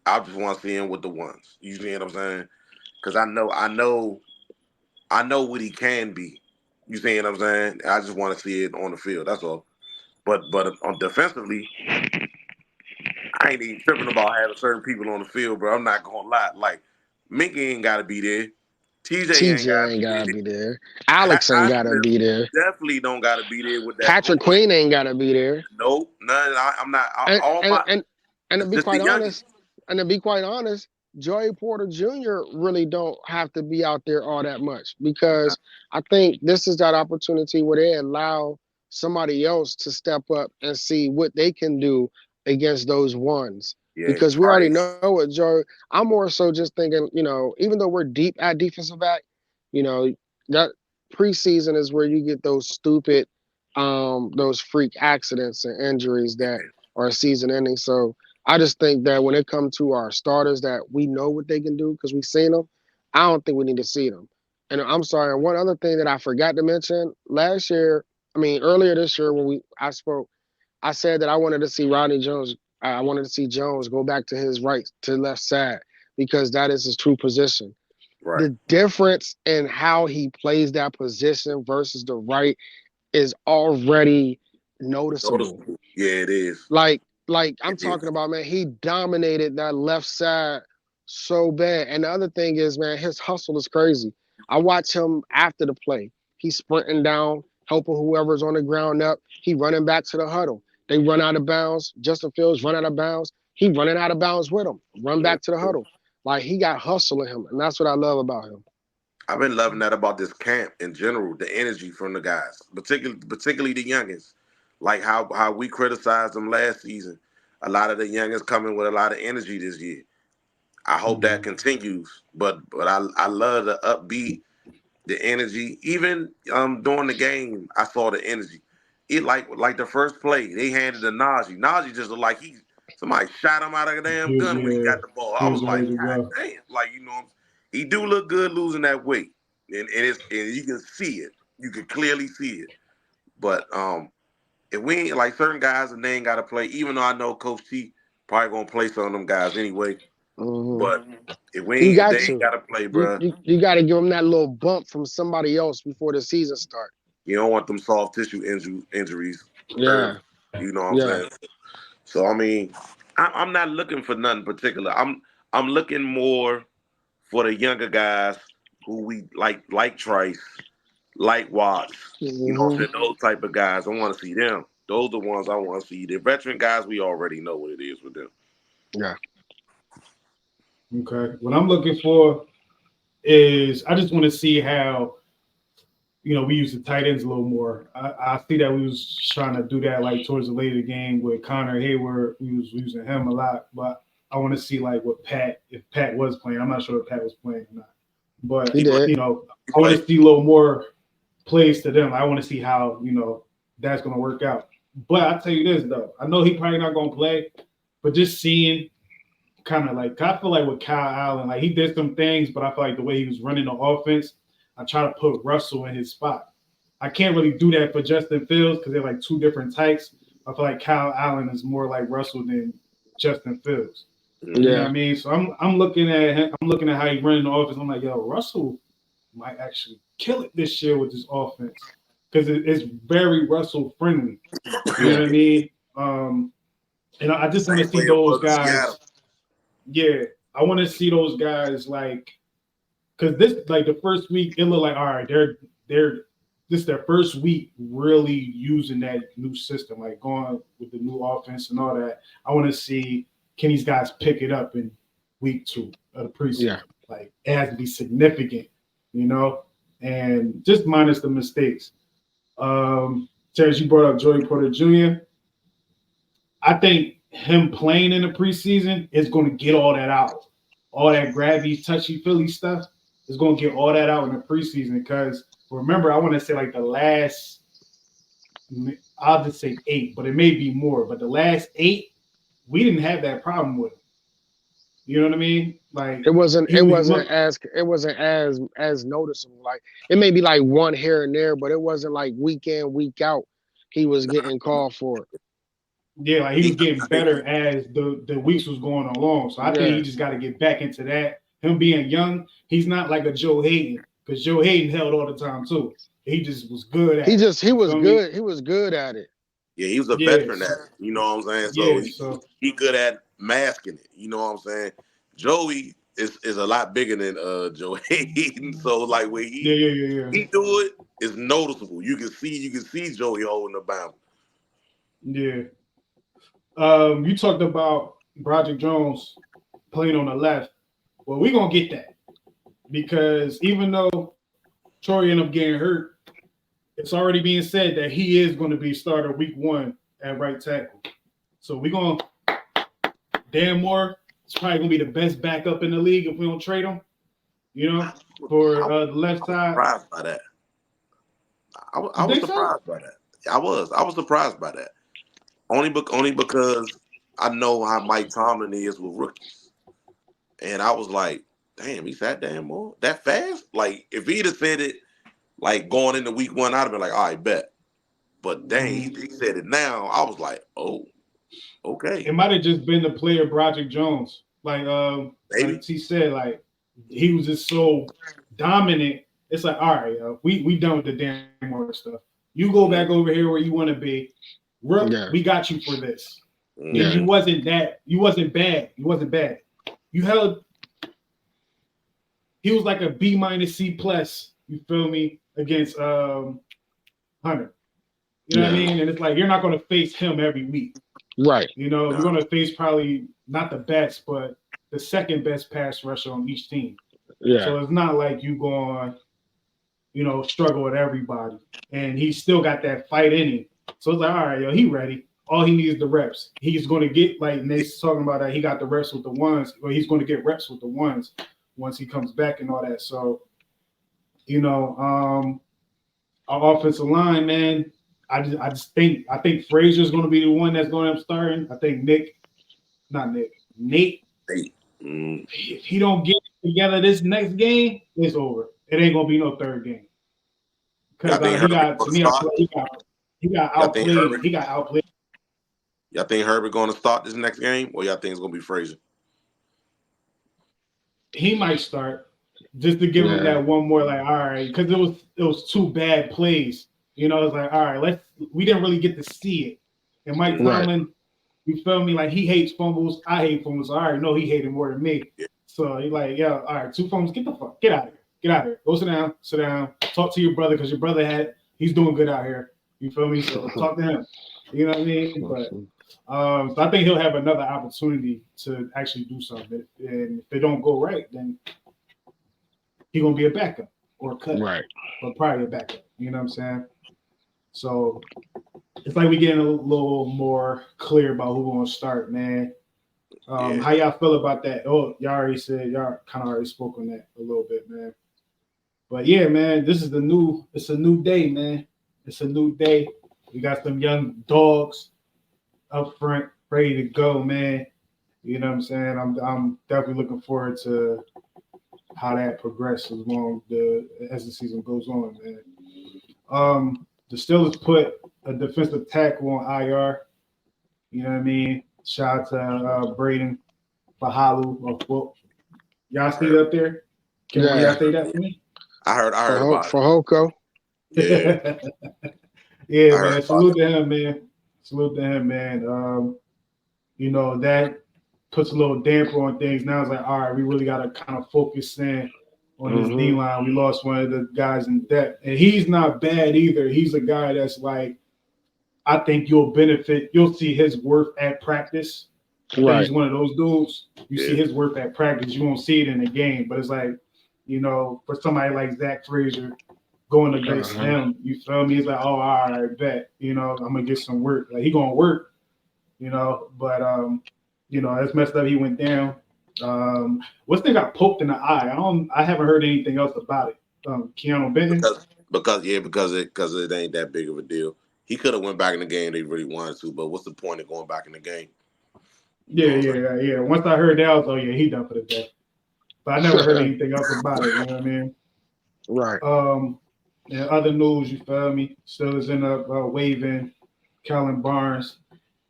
Speaker 4: I just want to see him with the ones. You see what I'm saying? Because I know what he can be. You see what I'm saying? I just want to see it on the field. That's all. But on defensively, I ain't even tripping about having certain people on the field, bro. I'm not gonna lie. Like Minka ain't gotta be there. TJ ain't
Speaker 5: TJ
Speaker 4: gotta
Speaker 5: ain't
Speaker 4: be
Speaker 5: gotta
Speaker 4: there.
Speaker 5: be there. Alex ain't gotta
Speaker 4: Highsmith
Speaker 5: be there.
Speaker 4: definitely don't gotta be there with that
Speaker 5: Patrick
Speaker 4: group.
Speaker 5: Queen ain't gotta be there.
Speaker 4: Nope, none. I'm not.
Speaker 5: And
Speaker 4: All
Speaker 5: and
Speaker 4: my
Speaker 5: and and to
Speaker 4: it's
Speaker 5: be
Speaker 4: just the
Speaker 5: quite
Speaker 4: youngest.
Speaker 5: honest, Joey Porter Jr. really don't have to be out there all that much because I think this is that opportunity where they allow somebody else to step up and see what they can do against those ones.
Speaker 4: Yeah,
Speaker 5: Because we already know
Speaker 4: Trice.
Speaker 5: what Joey. I'm more so just thinking, even though we're deep at defensive back, you know, that preseason is where you get those freak accidents and injuries that are season ending. So I just think that when it comes to our starters that we know what they can do because we've seen them, I don't think we need to see them. And I'm sorry, and one other thing that I forgot to mention earlier this year when I spoke, I said that I wanted to see Rodney Jones. I wanted to see Jones go back to his right to left side because that is his true position.
Speaker 4: Right.
Speaker 5: The difference in how he plays that position versus the right is already noticeable.
Speaker 4: Noticeable. Yeah, it is.
Speaker 5: Like I'm
Speaker 4: It is.
Speaker 5: talking about, man, he dominated that left side so bad. And the other thing is, man, his hustle is crazy. I watch him after the play. He's sprinting down, helping whoever's on the ground up. He running back to the huddle. They run out of bounds. Justin Fields run out of bounds. He running out of bounds with them. Run back to the
Speaker 4: Mhm.
Speaker 5: huddle. Like he got hustle in him, and that's what I love about him.
Speaker 4: I've been loving that about this camp in general, the energy from the guys, particularly the youngins. Like how we criticized them last season. A lot of the youngins coming with a lot of energy this year. I hope that
Speaker 3: Mhm.
Speaker 4: continues. But I love the upbeat, the energy. Even during the game, I saw the energy. It like the first play, they handed to Najee. Najee just looked like somebody shot him out of a damn
Speaker 3: He was,
Speaker 4: gun when he got the ball.
Speaker 3: he
Speaker 4: I
Speaker 3: was
Speaker 4: was like,
Speaker 3: ready to
Speaker 4: God
Speaker 3: go.
Speaker 4: damn, like he do look good losing that weight, and you can see it. You can clearly see it. But if we ain't like certain guys and they ain't got to play, even though I know Coach T probably gonna play some of them guys anyway.
Speaker 5: Hmm.
Speaker 4: But
Speaker 5: You
Speaker 4: if
Speaker 5: got
Speaker 4: they ain't
Speaker 5: to.
Speaker 4: got to play,
Speaker 5: You
Speaker 4: bruh,
Speaker 5: you, you got to give him that little bump from somebody else before the season start.
Speaker 4: you don't want them soft tissue injuries early.
Speaker 5: Yeah,
Speaker 4: You know what I'm
Speaker 5: yeah.
Speaker 4: saying? So I mean, I'm not looking for nothing particular. I'm looking more for the younger guys who we like Trice, like Watts. You know what I'm
Speaker 5: Hmm.
Speaker 4: saying? Those type of guys. I want to see them. Those are the ones I want to see. The veteran guys, we already know what it is with them.
Speaker 5: Yeah.
Speaker 3: Okay. What I'm looking for is I just want to see how we use the tight ends a little more. I see that we was trying to do that like towards the later game with Connor Hayward. We was using him a lot, but I want to see like what Pat, if Pat was playing. I'm not sure if Pat was playing or not, but
Speaker 5: He did.
Speaker 3: you know, I want to see a little more plays to them. I want to see how that's going to work out. But I tell you this though, I know he probably not going to play, but just seeing kind of like I feel like with Kyle Allen, like he did some things, but I feel like the way he was running the offense, I try to put Russell in his spot. I can't really do that for Justin Fields because they're like two different types. I feel like Kyle Allen is more like Russell than Justin Fields. You know what I mean? So I'm looking at him, I'm looking at how he's running the offense. I'm like, yo, Russell might actually kill it this year with this offense because it's very Russell friendly. You know what I mean? And I just want to see those guys. Yeah, I want to see those guys like because this like the first week it looked like all right, they're this is their first week really using that new system, like going with the new offense and all that. I want to see can these guys pick it up in week 2 of the preseason.
Speaker 5: Yeah.
Speaker 3: Like it has to be significant, and just minus the mistakes. Terrence, you brought up Joey Porter Jr. I think him playing in the preseason is going to get all that out. All that grabby, touchy-feely stuff is going to get all that out in the preseason because remember, I want to say like the last, I'll just say 8, but it may be more. But the last 8, we didn't have that problem with him. You know what I mean? Like
Speaker 5: it wasn't as noticeable. Like it may be like one here and there, but it wasn't like week in, week out. He was getting called for.
Speaker 3: Yeah, like he was getting better as the weeks was going along. So I think he just got to get back into that. Him being young, he's not like a Joe Hayden. Because Joe Hayden held all the time too. He just was good at it.
Speaker 5: He was good. He was good at it.
Speaker 4: Yeah, he was a veteran at it. You know what I'm saying? So he good at masking it. You know what I'm saying? Joey is a lot bigger than Joe Hayden. So like when he do it, it's noticeable. You can see Joey holding the bound.
Speaker 3: Yeah. You talked about Broderick Jones playing on the left. Well, we're gonna get that. Because even though Troy ended up getting hurt, it's already being said that he is going to be starter week 1 at right tackle. So we're going to Dan Moore is probably going to be the best backup in the league if we don't trade him, for the left side.
Speaker 4: Surprised by that. I was surprised by that. I was surprised by that. Only because I know how Mike Tomlin is with rookies. And I was like, damn, he's that damn more that fast. Like if he'd have said it like going into week 1, I'd have been like, all right, bet. But dang, he said it now. I was like, oh, okay.
Speaker 3: It might have just been the player Broderick Jones. Like like he said, like he was just so dominant. It's like, all right, we done with the damn more stuff. You go back over here where you want to be. We got you for this. Yeah. And you wasn't bad. You wasn't bad. You held. He was like a B- C+. You feel me? Against Hunter. You know what I mean? And it's like you're not going to face him every week,
Speaker 5: right?
Speaker 3: You're going to face probably not the best, but the second best pass rusher on each team. Yeah. So it's not like you going, struggle with everybody, and he still got that fight in him. So it's like, all right, he ready. All he needs the reps. He's going to get like Nate's talking about that. He got the reps with the ones, or he's going to get reps with the ones once he comes back and all that. So, our offensive line, man, I think Frazier's going to be the one that's going to end up starting. I think Nate. If he don't get it together this next game, it's over. It ain't going to be no third game. Because he got outplayed. He got outplayed.
Speaker 4: Y'all think Herbert going to start this next game, or y'all think it's going to be Frazier?
Speaker 3: He might start just to give him that one more, like, all right, because it was 2 bad plays. It's like, all right, we didn't really get to see it. And Mike Tomlin, you feel me? Like he hates fumbles. I hate fumbles. I already know he hated more than me. Yeah. So he's like, all right, 2 fumbles. Get out of here. Go sit down. Talk to your brother because your brother he's doing good out here. You feel me? So talk to him. You know what I mean? But so I think he'll have another opportunity to actually do something. And if they don't go right, then he's gonna be a backup or cut.
Speaker 5: Right.
Speaker 3: But probably a backup. You know what I'm saying? So it's like we getting a little more clear about who's gonna start, man.
Speaker 4: Yeah.
Speaker 3: How y'all feel about that? Oh, y'all kind of already spoke on that a little bit, man. But yeah, man, it's a new day, man. It's a new day. We got some young dogs up front, ready to go, man. You know what I'm saying? I'm definitely looking forward to how that progresses as the season goes on, man. The Steelers put a defensive tackle on IR. You know what I mean? Shout out to Braden Fahalu. Y'all see it up there? Can one of y'all say that for me?
Speaker 4: I heard about it.
Speaker 5: For Hoko.
Speaker 4: Yeah.
Speaker 3: Yeah, man. Salute to him, man. You know, that puts a little damper on things. Now it's like, all right, we really got to kind of focus in on this D line. We lost one of the guys in depth, and he's not bad either. He's a guy that's like, I think you'll see his worth at practice. Right. He's one of those dudes. You see his worth at practice. You won't see it in the game, but it's like, you know, for somebody like Zach Frazier going against him, you feel me? He's like, oh, all right, bet. You know, I'm gonna get some work. Like he gonna work. You know, but you know, it's messed up. He went down. What's thing got poked in the eye? I haven't heard anything else about it. Keanu Benton.
Speaker 4: Because it ain't that big of a deal. He could have went back in the game if he really wanted to, but what's the point of going back in the game?
Speaker 3: Yeah. Once I heard that, I was like, he done for the day. But I never heard anything else about it. You know what I mean?
Speaker 5: Right.
Speaker 3: And other news, you feel me? Steelers end up waving Kellen Barnes.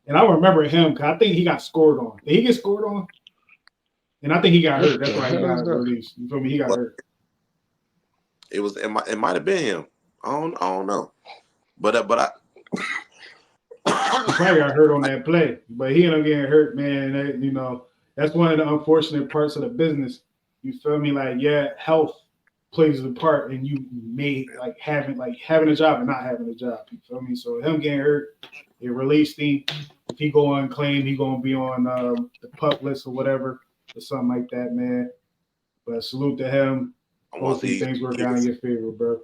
Speaker 3: And I remember him because I think he got scored on. Did he get scored on? And I think he got hurt. That's why he got released. You feel me? He got hurt.
Speaker 4: It might have been him. I don't know. But I
Speaker 3: probably got hurt on that play. But he ended up getting hurt, man. You know, that's one of the unfortunate parts of the business. You feel me? Like, yeah, health plays a part, and you may like having a job and not having a job. You feel me? So him getting hurt, it released him. If he go unclaimed, he gonna be on the pup list or whatever or something like that, man. But salute to him. Hopefully things work out in your favor, bro.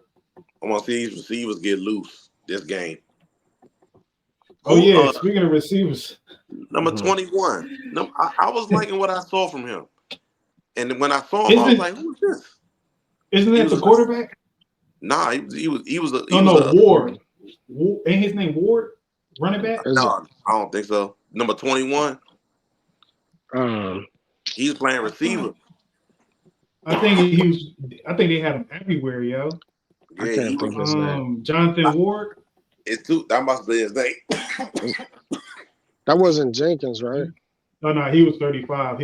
Speaker 4: I want to see these receivers get loose this game.
Speaker 3: Oh yeah, speaking of receivers,
Speaker 4: number 21. I was liking what I saw from him, and when I saw him, I was like, "Who's this?"
Speaker 3: Isn't that the quarterback?
Speaker 4: Nah, he was
Speaker 3: Ward. Ain't his name Ward? Running back?
Speaker 4: No, I don't think so. Number 21. He's playing receiver.
Speaker 3: I think they had him everywhere, yo.
Speaker 4: Yeah, I can't think his name.
Speaker 3: Jonathan Ward.
Speaker 4: That must be his name.
Speaker 5: That wasn't Jenkins, right?
Speaker 3: No, he was 35.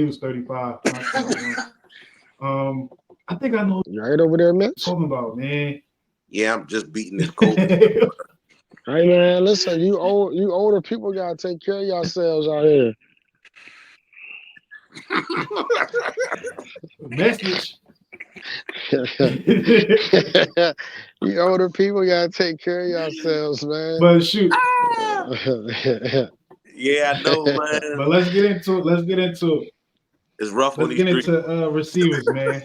Speaker 3: I think I know.
Speaker 5: You right over there, Mitch?
Speaker 3: Talking about, man.
Speaker 4: Yeah, I'm just beating this cold.
Speaker 5: Hey man, listen, you older people gotta take care of yourselves out here.
Speaker 3: Message.
Speaker 5: You older people gotta take care of yourselves, man.
Speaker 3: But shoot.
Speaker 4: Yeah, I know, man.
Speaker 3: But let's get into it.
Speaker 4: It's rough on these
Speaker 3: streets. Let's get into receivers, man.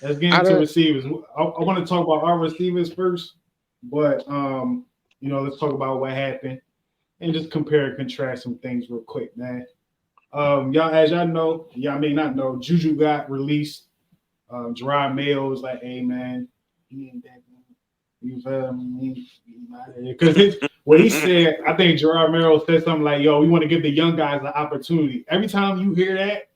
Speaker 3: Let's get into receivers. I want to talk about our receivers first, but you know, let's talk about what happened and just compare and contrast some things real quick, man. Y'all, as y'all know, y'all may not know, Juju got released. Gerard Mayo was like, "Hey, man, he ain't that good." You feel me? Because what he said, I think Gerard Mayo said something like, "Yo, we want to give the young guys an opportunity." Every time you hear that,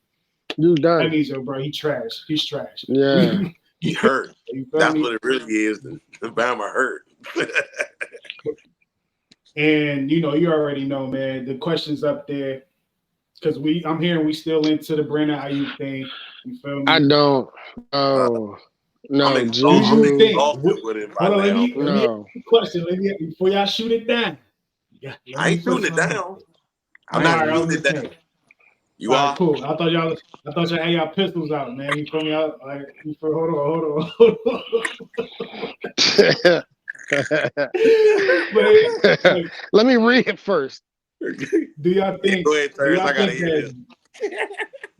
Speaker 5: you done.
Speaker 3: That means, yo, bro, he trash. He's trash.
Speaker 5: Yeah,
Speaker 4: he hurt. That's what it really is. The Bama hurt.
Speaker 3: And you know, you already know, man. The questions up there. Because I'm hearing we still into the Brandon Ayuk thing. You feel me?
Speaker 5: I don't. No,
Speaker 3: Juju thing.
Speaker 4: With him right
Speaker 3: let me question. Before y'all shoot it down.
Speaker 4: I ain't shooting it down. I'm not shooting it down. You are
Speaker 3: right, cool. I thought y'all had y'all pistols out, man. You feel me? Hold on.
Speaker 5: Let me read it first.
Speaker 3: Do y'all think? Do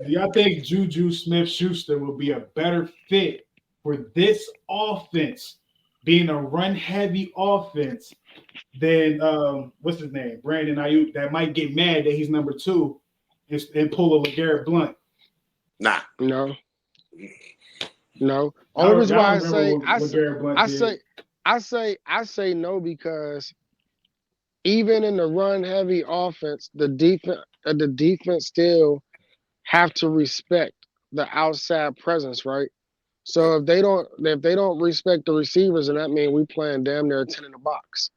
Speaker 3: y'all think Juju Smith-Schuster will be a better fit for this offense, being a run-heavy offense, than what's his name, Brandon Ayuk? That might get mad that he's number 2 and pull a LeGarrette Blunt.
Speaker 4: Nah.
Speaker 5: No. Only reason why I say no because even in the run heavy offense, the defense still have to respect the outside presence, right? So if they don't respect the receivers, and that means we playing damn near 10 in the box.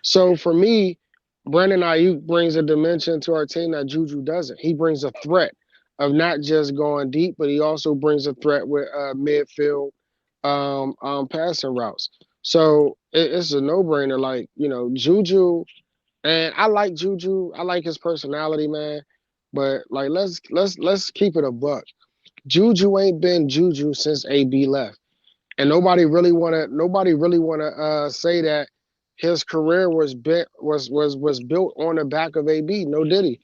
Speaker 5: So for me, Brandon Ayuk brings a dimension to our team that Juju doesn't. He brings a threat of not just going deep, but he also brings a threat with midfield passing routes. So it's a no-brainer. Like, Juju, and I like Juju. I like his personality, man. But like, let's keep it a buck. Juju ain't been Juju since AB left, and nobody really wanna say that his career was built on the back of AB. No, did he?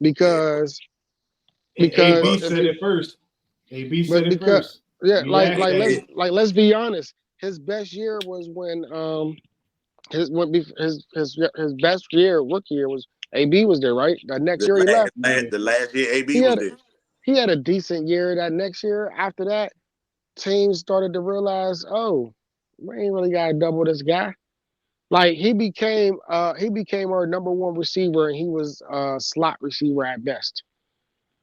Speaker 5: Because
Speaker 3: AB said it first. AB said it first.
Speaker 5: Yeah, let's be honest. His best year was when his best year, rookie year, was AB was there, right? The next year he left.
Speaker 4: The last year AB was there.
Speaker 5: He had a decent year that next year. After that, teams started to realize, oh, we ain't really got to double this guy. Like he became our number one receiver, and he was a slot receiver at best.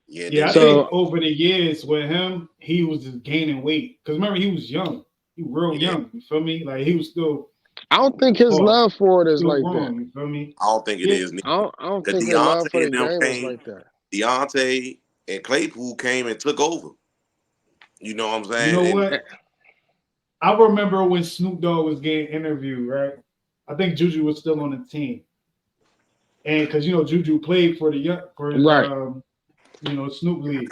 Speaker 3: Yeah, I think over the years with him, he was just gaining weight. Because remember, he was young. He was real young. You feel me? Like he was still.
Speaker 5: I don't think his love for it is like that.
Speaker 3: You feel me?
Speaker 4: I don't think it is.
Speaker 5: I don't think his love for the game is like that.
Speaker 4: Deontay and Claypool came and took over. You know what I'm saying?
Speaker 3: You know what? I remember when Snoop Dogg was getting interviewed, right? I think Juju was still on the team. And because, Juju played for Snoop League.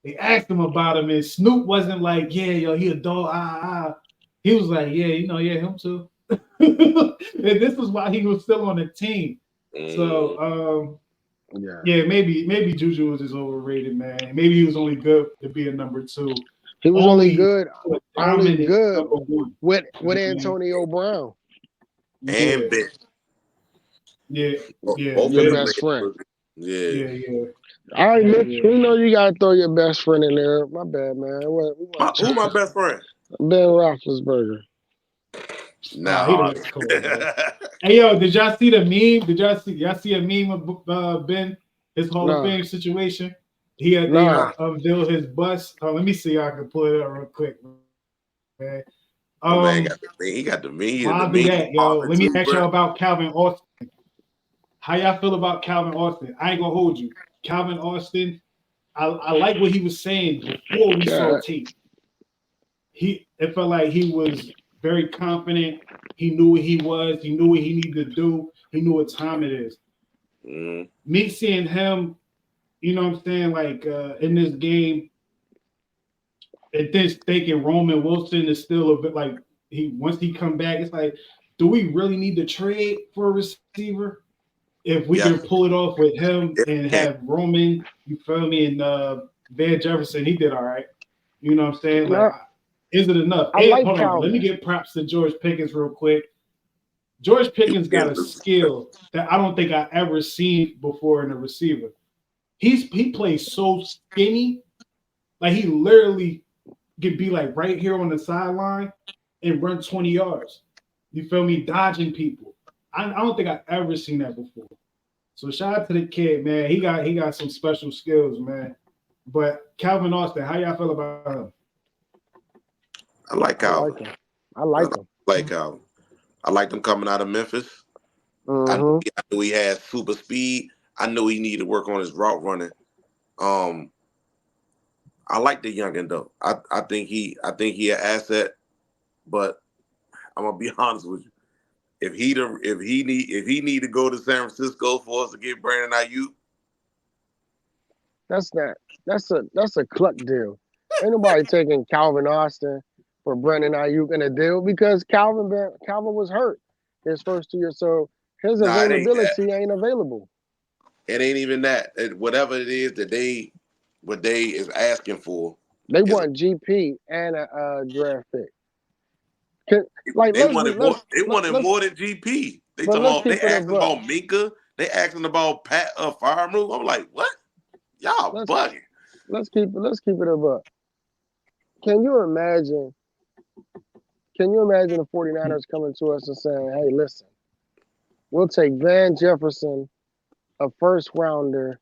Speaker 3: They asked him about him, and Snoop wasn't like, yeah, yo, he a dog, He was like, yeah, him too. And this is why he was still on the team. So, maybe Juju was just overrated, man. Maybe he was only good to be a number 2.
Speaker 5: He was only good with Antonio Brown.
Speaker 4: And Ben.
Speaker 3: Yeah.
Speaker 5: Your best friend.
Speaker 4: Yeah.
Speaker 5: All right, Mitch, we know you gotta throw your best friend in there. My bad, man.
Speaker 4: Who's my best friend?
Speaker 5: Ben Roethlisberger.
Speaker 4: No.
Speaker 3: Cool, hey, yo, did y'all see the meme? Y'all see a meme of Ben, his Hall of Fame situation? He had unveil his bust. Let me see. I can pull it up real quick, man.
Speaker 4: He got the meme.
Speaker 3: I'll do that, yo. Let me ask y'all about Calvin Austin. How y'all feel about Calvin Austin? I ain't gonna hold you. Calvin Austin, I like what he was saying before we saw tape. It felt like he was very confident. He knew what he was. He knew what he needed to do. He knew what time it is. Me seeing him, you know what I'm saying, like in this game, and then thinking Roman Wilson is still a bit like once he come back, it's like, do we really need to trade for a receiver? If we can pull it off with him and have Roman, you feel me, and Van Jefferson, he did all right. You know what I'm saying? Like, is it enough? Hold on, let me get props to George Pickens real quick. George Pickens got a skill that I don't think I ever seen before in a receiver. He plays so skinny, like he literally could be like right here on the sideline and run 20 yards. You feel me? Dodging people. I don't think I've ever seen that before. So shout out to the kid, man. He got some special skills, man. But Calvin Austin, how y'all feel about him?
Speaker 4: I like Calvin.
Speaker 5: I like him.
Speaker 4: I liked him coming out of Memphis. I knew he had super speed. I knew he needed to work on his route running. I like the youngin though. I think he an asset, but I'm gonna be honest with you. If he need to go to San Francisco for us to get Brandon Ayuk,
Speaker 5: that's a cluck deal. Ain't nobody taking Calvin Austin for Brandon Ayuk in a deal because Calvin was hurt his first 2 years, so his availability ain't available.
Speaker 4: It ain't even that. Whatever it is that what they is asking for,
Speaker 5: they want GP and a draft pick.
Speaker 4: They wanted more than GP. They asking about Minka. They asking about Pat Farmer. I'm like, what? Y'all
Speaker 5: let's
Speaker 4: bugging.
Speaker 5: let's keep it a buck. Can you imagine? Can you imagine the 49ers coming to us and saying, "Hey, listen, we'll take Van Jefferson, a first rounder,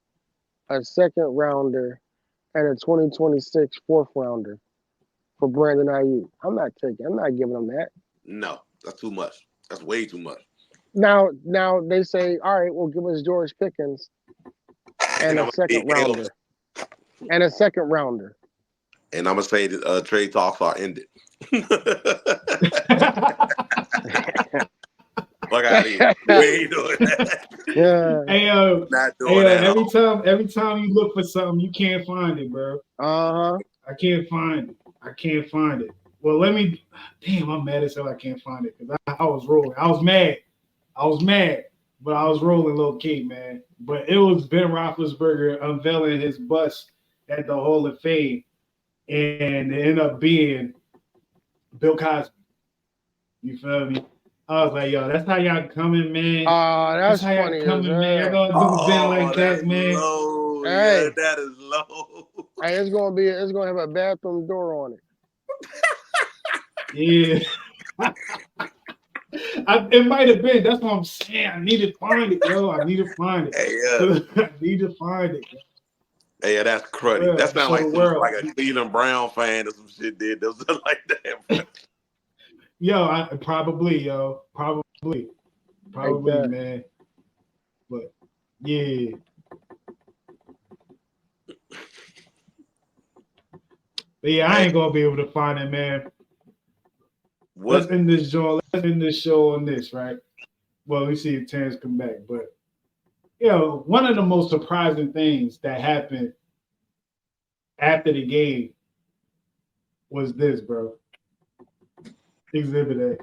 Speaker 5: a second rounder, and a 2026 fourth rounder for Brandon Ayuk." I'm not giving them that.
Speaker 4: No, that's too much. That's way too much.
Speaker 5: Now they say, "All right, well, give us George Pickens and
Speaker 4: And
Speaker 5: a
Speaker 4: I'm gonna
Speaker 5: second
Speaker 4: be hell.
Speaker 5: rounder and a second rounder."
Speaker 4: And I'm gonna say that trade talks are ended. Fuck out of here. We ain't doing that.
Speaker 5: Yeah.
Speaker 4: Not doing that.
Speaker 3: every time you look for something, you can't find it, bro.
Speaker 5: Uh-huh.
Speaker 3: I can't find it. Well, damn, I'm mad as hell I can't find it because I was rolling. I was mad, but I was rolling low key, man. But it was Ben Roethlisberger unveiling his bust at the Hall of Fame, and it ended up being Bill Cosby. You feel me? I was like, yo, that's how y'all coming, man.
Speaker 5: That's
Speaker 3: how y'all
Speaker 5: funny
Speaker 3: coming, man. Y'all gonna do Ben like that, man.
Speaker 4: Low.
Speaker 5: Hey.
Speaker 4: Yeah, that is low.
Speaker 5: Hey, it's gonna have a bathroom door on it.
Speaker 3: Yeah. It might have been. That's what I'm saying. I need to find it, yo. I need to find it.
Speaker 4: Hey,
Speaker 3: I need to find it.
Speaker 4: Hey, that's cruddy.
Speaker 3: Well,
Speaker 4: that sounds like
Speaker 3: world.
Speaker 4: A Cleveland Brown fan or some shit did. That was like that.
Speaker 3: Yo, probably, man. But yeah. But yeah, I ain't gonna be able to find it, man. Let's end this show on this, right? Well, we see if Terrence come back, but one of the most surprising things that happened after the game was this, bro. Exhibit A.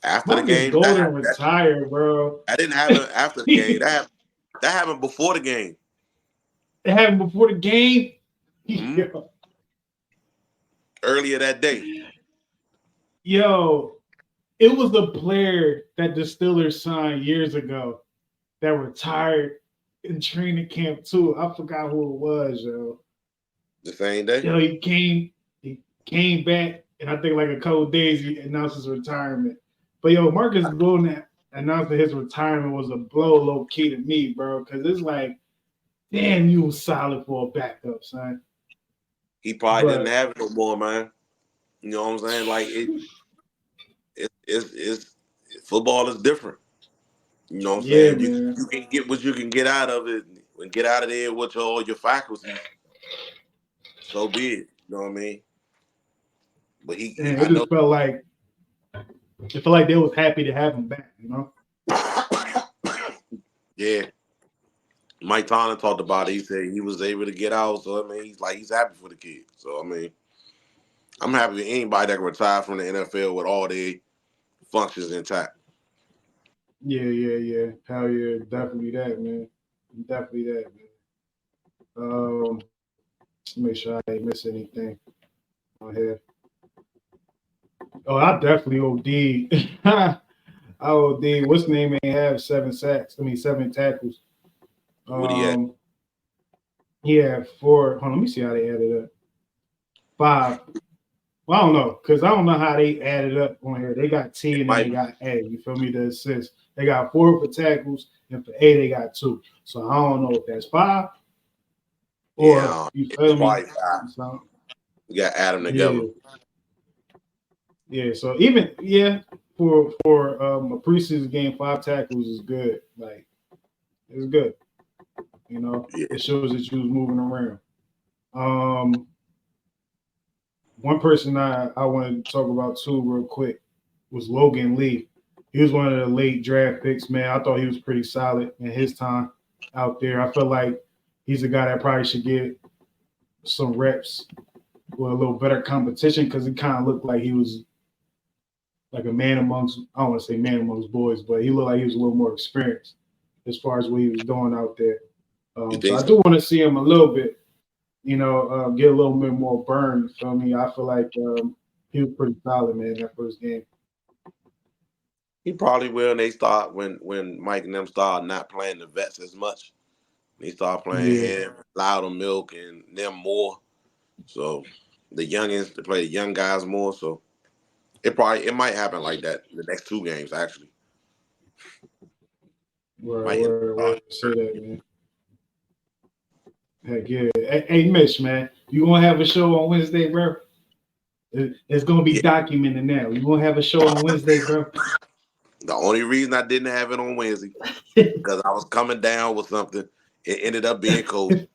Speaker 4: After the game,
Speaker 3: Golden retired, bro.
Speaker 4: That didn't happen after the game. That happened before the game.
Speaker 3: It happened before the game.
Speaker 4: Mm-hmm. Earlier that day.
Speaker 3: Yo, it was the player that the Steelers signed years ago that retired in training camp too. I forgot who it was, yo.
Speaker 4: The same day.
Speaker 3: Yo, he came back, and I think like a couple days he announced his retirement. But yo, Marcus Golden announced that his retirement was a blow low key to me, bro, because it's like, damn, you was solid for a backup, son.
Speaker 4: He probably didn't have it no more, man. You know what I'm saying? Like it's football is different. You know what I'm saying? You can get what you can get out of it and get out of there with all your faculties. So be it. You know what I mean? But
Speaker 3: it felt like they was happy to have him back, you know?
Speaker 4: Yeah. Mike Tomlin talked about it. He said he was able to get out. So I mean he's happy for the kid. So I mean, I'm happy with anybody that can retire from the NFL with all their functions intact.
Speaker 3: Yeah. Hell yeah, definitely that, man. Make sure I ain't miss anything on here. Oh, I definitely OD. I OD. What's the name? Ain't have 7 tackles.
Speaker 4: What he had?
Speaker 3: He had 4. Hold on, let me see how they added up. 5. Well, I don't know, because I don't know how they added up on here. They got T and then they got A. You feel me? The assist. They got 4 for tackles, and for A they got 2. So I don't know if that's 5 or you feel me?
Speaker 4: So, you got Adam together.
Speaker 3: Yeah. So even for a preseason game, 5 tackles is good. Like it's good. You know, it shows that you was moving around. One person I wanted to talk about too real quick was Logan Lee. He was one of the late draft picks, man. I thought he was pretty solid in his time out there. I feel like he's a guy that probably should get some reps with a little better competition because he kind of looked like he was like a man amongst, I don't want to say man amongst boys, but he looked like he was a little more experienced as far as what he was doing out there. So I do want to see him a little bit, get a little bit more burn. So I mean, I feel like he was pretty solid, man, that first game.
Speaker 4: He probably will. And they start when Mike and them start not playing the vets as much. He started playing him, Loud Milk, and them more. So the youngins to play the young guys more. So it might happen like that in the next 2 games actually.
Speaker 3: Word. Say that, man. Heck yeah. Hey, Mitch, man, you gonna have a show on Wednesday, bro? It's gonna be documented now. You gonna have a show on Wednesday, bro?
Speaker 4: The only reason I didn't have it on Wednesday because I was coming down with something. It ended up being cold.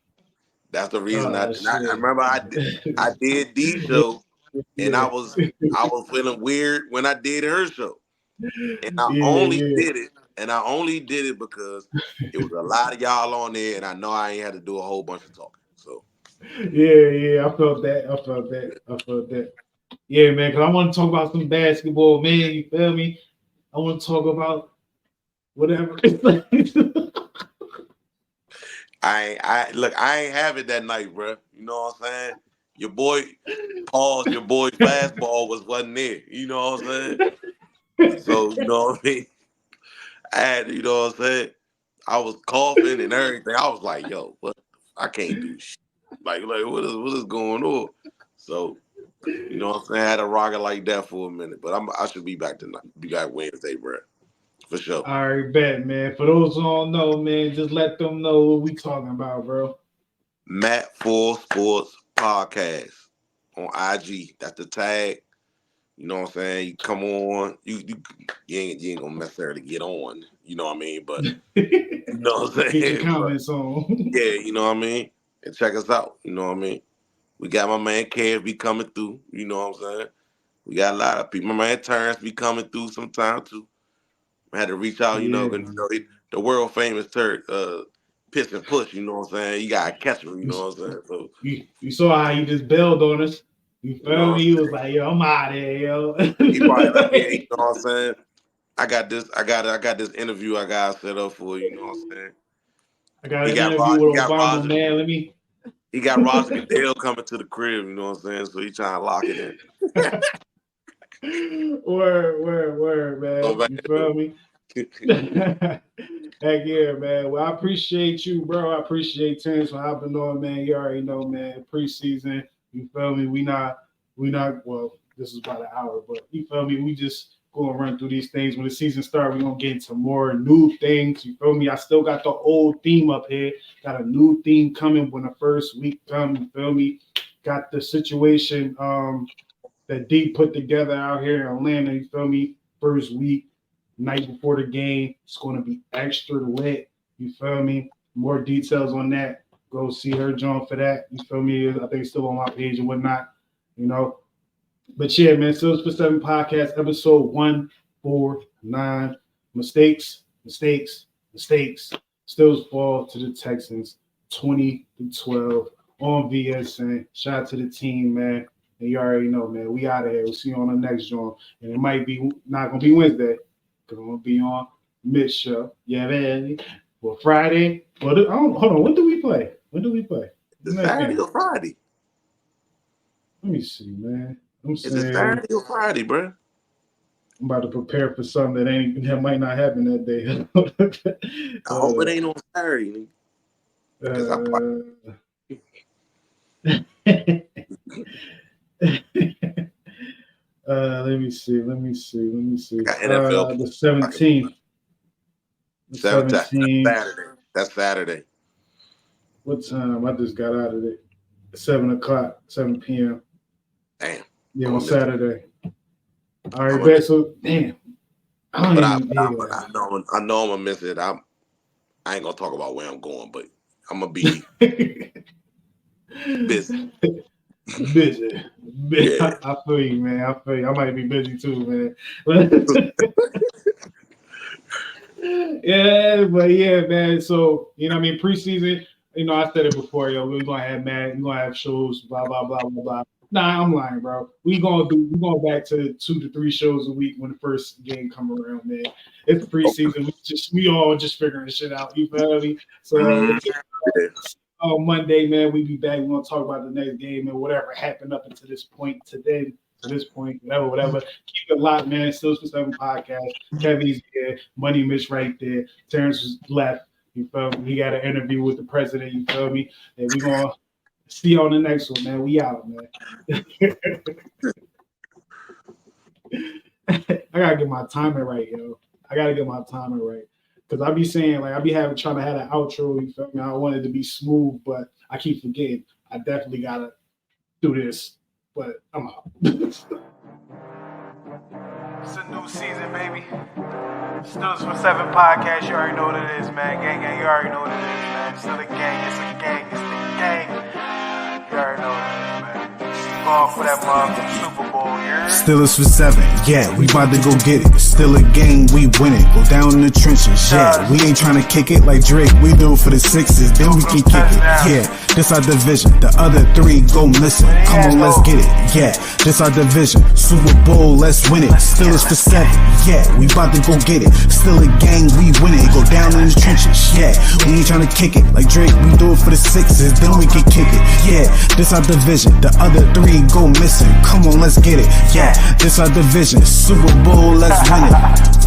Speaker 4: That's the reason. I remember I did D show, and I was feeling weird when I did her show, and I only did it because it was a lot of y'all on there, and I know I ain't had to do a whole bunch of talking. So
Speaker 3: yeah, I felt that. Yeah, man, because I want to talk about some basketball, man. You feel me? I want to talk about whatever.
Speaker 4: I ain't have it that night, bro. You know what I'm saying? Your boy's fastball wasn't there. You know what I'm saying? So you know what I mean? I had, you know what I'm saying? I was coughing and everything. I was like, yo, what? I can't do shit. Like what is going on? So, you know what I'm saying? I had to rock it like that for a minute. But I should be back tonight. Be back Wednesday, bro. For sure.
Speaker 3: All right, bet, man. For those who don't know, man, just let them know what we talking about, bro.
Speaker 4: Matt Full Sports Podcast on IG. That's the tag. You know what I'm saying? You come on. You ain't gonna necessarily get on. You know what I mean? But you know what I'm saying?
Speaker 3: Get your comments on.
Speaker 4: Yeah, you know what I mean? And check us out. You know what I mean? We got my man Kev be coming through. You know what I'm saying? We got a lot of people. My man Terrence be coming through sometime too. I had to reach out, you know, because the world famous Piss and Push, you know what I'm saying? You gotta catch him, you know what I'm saying? So
Speaker 3: you saw how he just bailed on us. You feel me? He was like, yo, I'm out of here, yo.
Speaker 4: He probably like, yeah, you know what I'm saying? I got this interview I got set up for, you know what I'm saying?
Speaker 3: I got an interview with Obama,
Speaker 4: Roger,
Speaker 3: man.
Speaker 4: He got Roger Goodell coming to the crib, you know what I'm saying? So he trying to lock it in.
Speaker 3: Word, man.
Speaker 4: Oh, man.
Speaker 3: You feel me? Heck yeah, man. Well, I appreciate you, bro. I appreciate Terrence for hopping on, man. You already know, man. Preseason, you feel me? We not. Well, this is about an hour, but you feel me? We just gonna run through these things. When the season starts, we're gonna get into more new things. You feel me? I still got the old theme up here. Got a new theme coming when the first week comes. You feel me? Got the situation that D put together out here in Atlanta. You feel me? First week, night before the game, it's going to be extra lit. You feel me? More details on that. Go see her, John, for that. You feel me? I think it's still on my page and whatnot. You know. But yeah, man, Sills for 7 podcast, episode 149. Mistakes. Stills fall to the Texans 20-12 on VSN. Shout out to the team, man. And you already know, man. We out of here. We'll see you on the next joint. And it might be not gonna be Wednesday, because I'm gonna be on mid show. Yeah, man. Well, Friday. Well, hold on. When do we play?
Speaker 4: It's Saturday or Friday?
Speaker 3: Let me see, man.
Speaker 4: Is it Saturday or Friday, bro?
Speaker 3: I'm about to prepare for something that might not happen that day.
Speaker 4: I hope it ain't on Saturday.
Speaker 3: Let me see.
Speaker 4: NFL
Speaker 3: The 17th.
Speaker 4: That's Saturday.
Speaker 3: What time? I just got out of it. 7 p.m.
Speaker 4: Damn.
Speaker 3: Yeah, on Saturday. All right, bet. So, damn. I know
Speaker 4: I'm gonna miss it. I ain't gonna talk about where I'm going, but I'm gonna be busy.
Speaker 3: Yeah. I feel you, man. I might be busy too, man. Yeah, man. So, you know what I mean? Preseason, you know, I said it before, yo. We're gonna have we're gonna have shows, blah, blah, blah, blah, blah. Nah, I'm lying, bro. We're going back to 2 to 3 shows a week when the first game come around, man. It's preseason. We all just figuring shit out. You feel me? So on Monday, man, we be back. We're gonna talk about the next game and whatever happened up until this point today. To this point, whatever. Keep it locked, man. Sills for 7 podcast. Kevin's here. Money Mitch right there. Terrence was left. You feel me? He got an interview with the president. You feel me? And we gonna see you on the next one, man. We out, man. I gotta get my timing right, yo. I gotta get my timing right. Cause I be saying, like, I be trying to have an outro, you feel me? I want it to be smooth, but I keep forgetting. I definitely gotta do this, but I'm out.
Speaker 1: It's a new season, baby. Still for 7 podcast, you already know what it is, man. Gang, you already know what it is, man. Still a gang, it's a gang, it's the gang. You already know what it is, man. Going for that motherfucking Super Bowl, yeah.
Speaker 2: Steelers for 7, yeah, we about to go get it. Still a game, we win it. Go down in the trenches, yeah. We ain't trying to kick it like Drake, we do it for the Sixes, then we can kick it. Yeah, this our division, the other 3 go missing. Come on, let's get it, yeah. This our division, Super Bowl, let's win it. Steelers for 7, yeah, we about to go get it. Still a gang, we win it. Go down in the trenches, yeah. We ain't trying to kick it like Drake, we do it for the Sixes, then we can kick it. Yeah, this our division, the other 3 go missing. Come on, let's get it. Yeah, this our division. Super Bowl, let's win it.